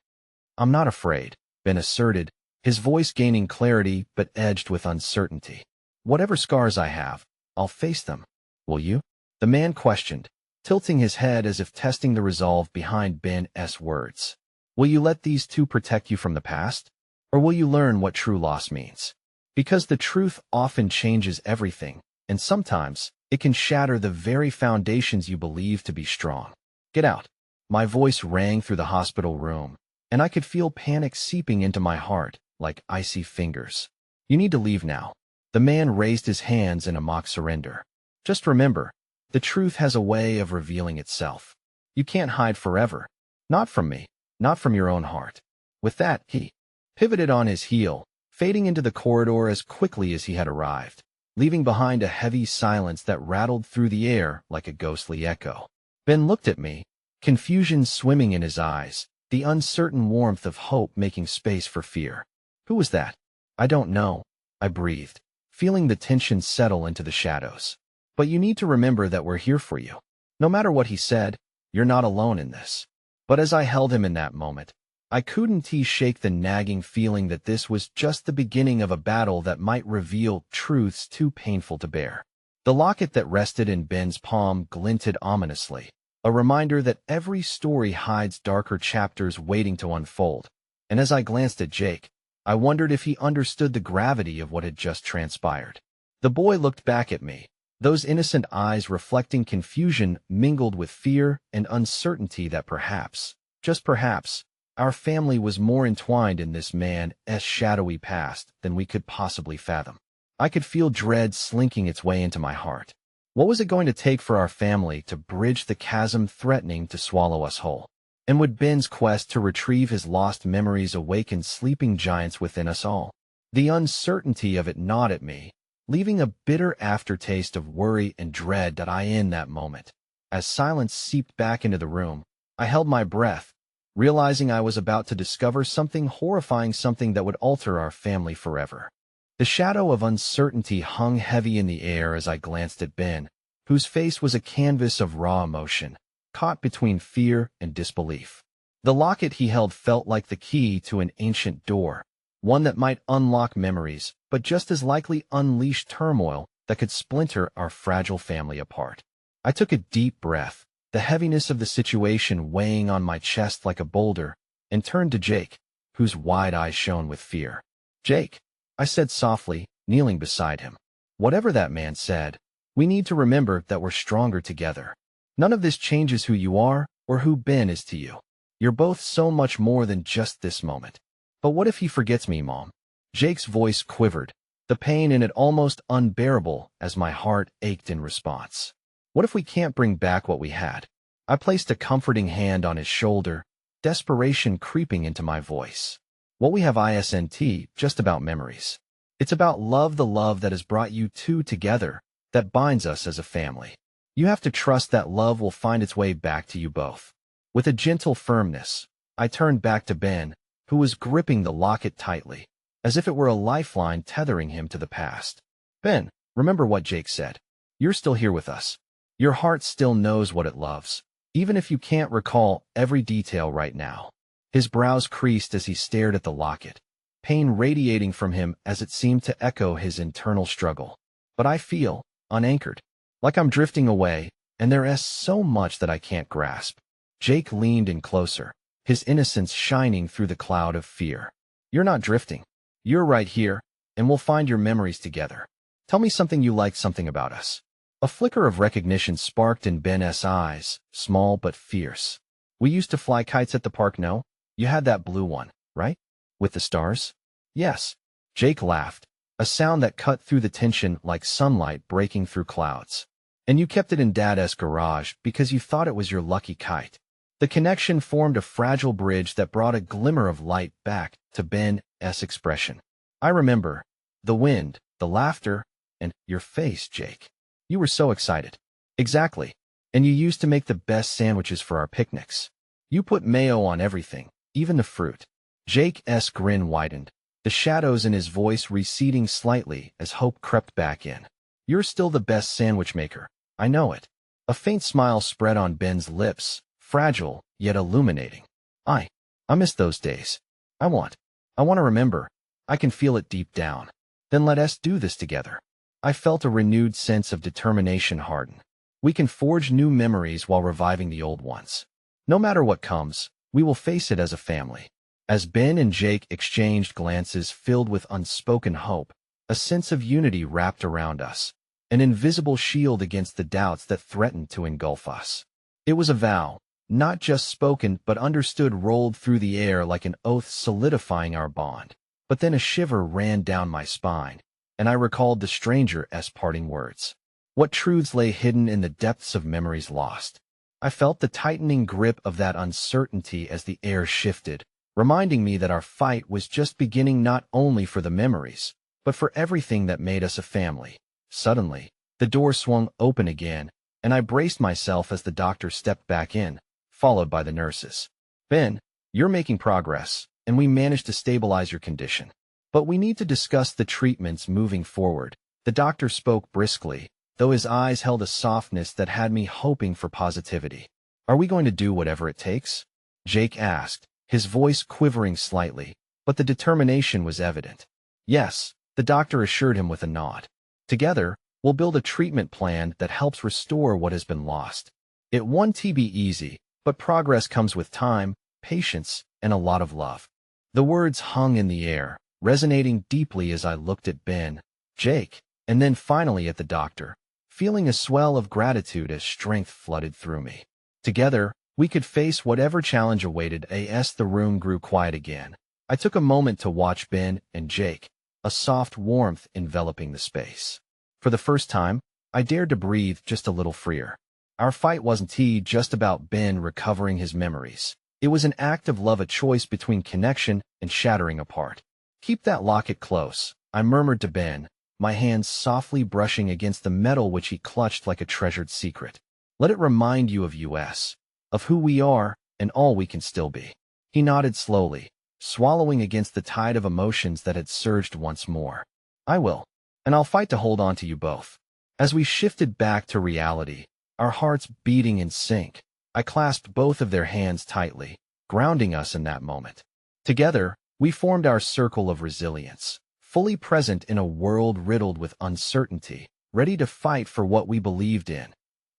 I'm not afraid, Ben asserted, his voice gaining clarity but edged with uncertainty. Whatever scars I have, I'll face them. Will you? The man questioned, tilting his head as if testing the resolve behind Ben's words. Will you let these two protect you from the past? Or will you learn what true loss means? Because the truth often changes everything, and sometimes it can shatter the very foundations you believe to be strong. Get out. My voice rang through the hospital room, and I could feel panic seeping into my heart like icy fingers. You need to leave now. The man raised his hands in a mock surrender. Just remember, the truth has a way of revealing itself. You can't hide forever. Not from me, not from your own heart. With that, he pivoted on his heel, fading into the corridor as quickly as he had arrived, leaving behind a heavy silence that rattled through the air like a ghostly echo. Ben looked at me, confusion swimming in his eyes, the uncertain warmth of hope making space for fear. Who was that? I don't know, I breathed, feeling the tension settle into the shadows. But you need to remember that we're here for you. No matter what he said, you're not alone in this. But as I held him in that moment, I couldn't shake the nagging feeling that this was just the beginning of a battle that might reveal truths too painful to bear. The locket that rested in Ben's palm glinted ominously, a reminder that every story hides darker chapters waiting to unfold. And as I glanced at Jake, I wondered if he understood the gravity of what had just transpired. The boy looked back at me, those innocent eyes reflecting confusion mingled with fear and uncertainty that perhaps, just perhaps, our family was more entwined in this man's shadowy past than we could possibly fathom. I could feel dread slinking its way into my heart. What was it going to take for our family to bridge the chasm threatening to swallow us whole? And would Ben's quest to retrieve his lost memories awaken sleeping giants within us all? The uncertainty of it gnawed at me, leaving a bitter aftertaste of worry and dread in that moment. As silence seeped back into the room, I held my breath, realizing I was about to discover something horrifying, something that would alter our family forever. The shadow of uncertainty hung heavy in the air as I glanced at Ben, whose face was a canvas of raw emotion, caught between fear and disbelief. The locket he held felt like the key to an ancient door, one that might unlock memories, but just as likely unleash turmoil that could splinter our fragile family apart. I took a deep breath, the heaviness of the situation weighing on my chest like a boulder, and turned to Jake, whose wide eyes shone with fear. Jake, I said softly, kneeling beside him. Whatever that man said, we need to remember that we're stronger together. None of this changes who you are or who Ben is to you. You're both so much more than just this moment. But what if he forgets me, Mom? Jake's voice quivered, the pain in it almost unbearable as my heart ached in response. What if we can't bring back what we had? I placed a comforting hand on his shoulder, desperation creeping into my voice. What we have isn't just about memories. It's about love, the love that has brought you two together, that binds us as a family. You have to trust that love will find its way back to you both. With a gentle firmness, I turned back to Ben, who was gripping the locket tightly, as if it were a lifeline tethering him to the past. Ben, remember what Jake said. You're still here with us. Your heart still knows what it loves, even if you can't recall every detail right now. His brows creased as he stared at the locket, pain radiating from him as it seemed to echo his internal struggle. But I feel unanchored, like I'm drifting away, and there is so much that I can't grasp. Jake leaned in closer, his innocence shining through the cloud of fear. You're not drifting. You're right here, and we'll find your memories together. Tell me something you like, something about us. A flicker of recognition sparked in Ben's eyes, small but fierce. We used to fly kites at the park, no? You had that blue one, right? With the stars? Yes. Jake laughed, a sound that cut through the tension like sunlight breaking through clouds. And you kept it in Dad's garage because you thought it was your lucky kite. The connection formed a fragile bridge that brought a glimmer of light back to Ben's expression. I remember the wind, the laughter, and your face, Jake. You were so excited. Exactly. And you used to make the best sandwiches for our picnics. You put mayo on everything, even the fruit. Jake's grin widened, the shadows in his voice receding slightly as hope crept back in. You're still the best sandwich maker. I know it. A faint smile spread on Ben's lips, fragile, yet illuminating. I miss those days. I want to remember. I can feel it deep down. Then let us do this together. I felt a renewed sense of determination harden. We can forge new memories while reviving the old ones. No matter what comes, we will face it as a family. As Ben and Jake exchanged glances filled with unspoken hope, a sense of unity wrapped around us, an invisible shield against the doubts that threatened to engulf us. It was a vow, not just spoken but understood, rolled through the air like an oath solidifying our bond. But then a shiver ran down my spine, and I recalled the stranger's parting words. What truths lay hidden in the depths of memories lost? I felt the tightening grip of that uncertainty as the air shifted, reminding me that our fight was just beginning, not only for the memories, but for everything that made us a family. Suddenly, the door swung open again, and I braced myself as the doctor stepped back in, followed by the nurses. Ben, you're making progress, and we managed to stabilize your condition. But we need to discuss the treatments moving forward. The doctor spoke briskly, though his eyes held a softness that had me hoping for positivity. Are we going to do whatever it takes? Jake asked, his voice quivering slightly, but the determination was evident. Yes, the doctor assured him with a nod. Together, we'll build a treatment plan that helps restore what has been lost. It won't be easy, but progress comes with time, patience, and a lot of love. The words hung in the air, resonating deeply as I looked at Ben, Jake, and then finally at the doctor, feeling a swell of gratitude as strength flooded through me. Together, we could face whatever challenge awaited. As the room grew quiet again, I took a moment to watch Ben and Jake, a soft warmth enveloping the space. For the first time, I dared to breathe just a little freer. Our fight wasn't just about Ben recovering his memories. It was an act of love, a choice between connection and shattering apart. Keep that locket close, I murmured to Ben, my hands softly brushing against the metal which he clutched like a treasured secret. Let it remind you of us, of who we are, and all we can still be. He nodded slowly, swallowing against the tide of emotions that had surged once more. I will, and I'll fight to hold on to you both. As we shifted back to reality, our hearts beating in sync, I clasped both of their hands tightly, grounding us in that moment. Together, we formed our circle of resilience, fully present in a world riddled with uncertainty, ready to fight for what we believed in.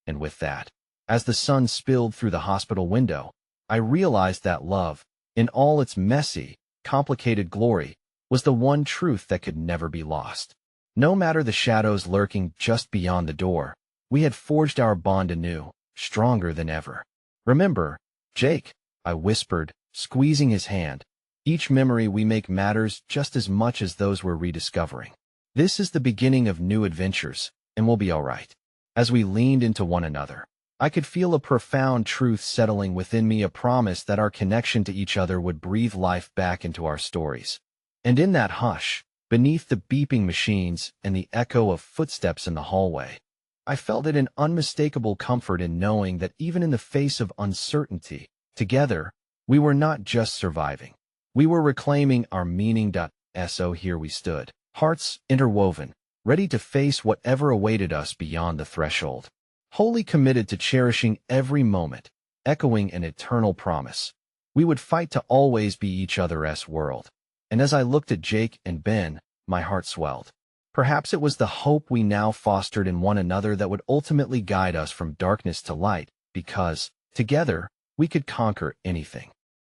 And with that, as the sun spilled through the hospital window, I realized that love, in all its messy, complicated glory, was the one truth that could never be lost. No matter the shadows lurking just beyond the door, we had forged our bond anew, stronger than ever. Remember, Jake, I whispered, squeezing his hand. Each memory we make matters just as much as those we're rediscovering. This is the beginning of new adventures, and we'll be all right. As we leaned into one another, I could feel a profound truth settling within me, a promise that our connection to each other would breathe life back into our stories. And in that hush, beneath the beeping machines and the echo of footsteps in the hallway, I felt it an unmistakable comfort in knowing that even in the face of uncertainty, together, we were not just surviving. We were reclaiming our meaning. So here we stood, hearts interwoven, ready to face whatever awaited us beyond the threshold. Wholly committed to cherishing every moment, echoing an eternal promise. We would fight to always be each other's world. And as I looked at Jake and Ben, my heart swelled. Perhaps it was the hope we now fostered in one another that would ultimately guide us from darkness to light, because, together, we could conquer anything.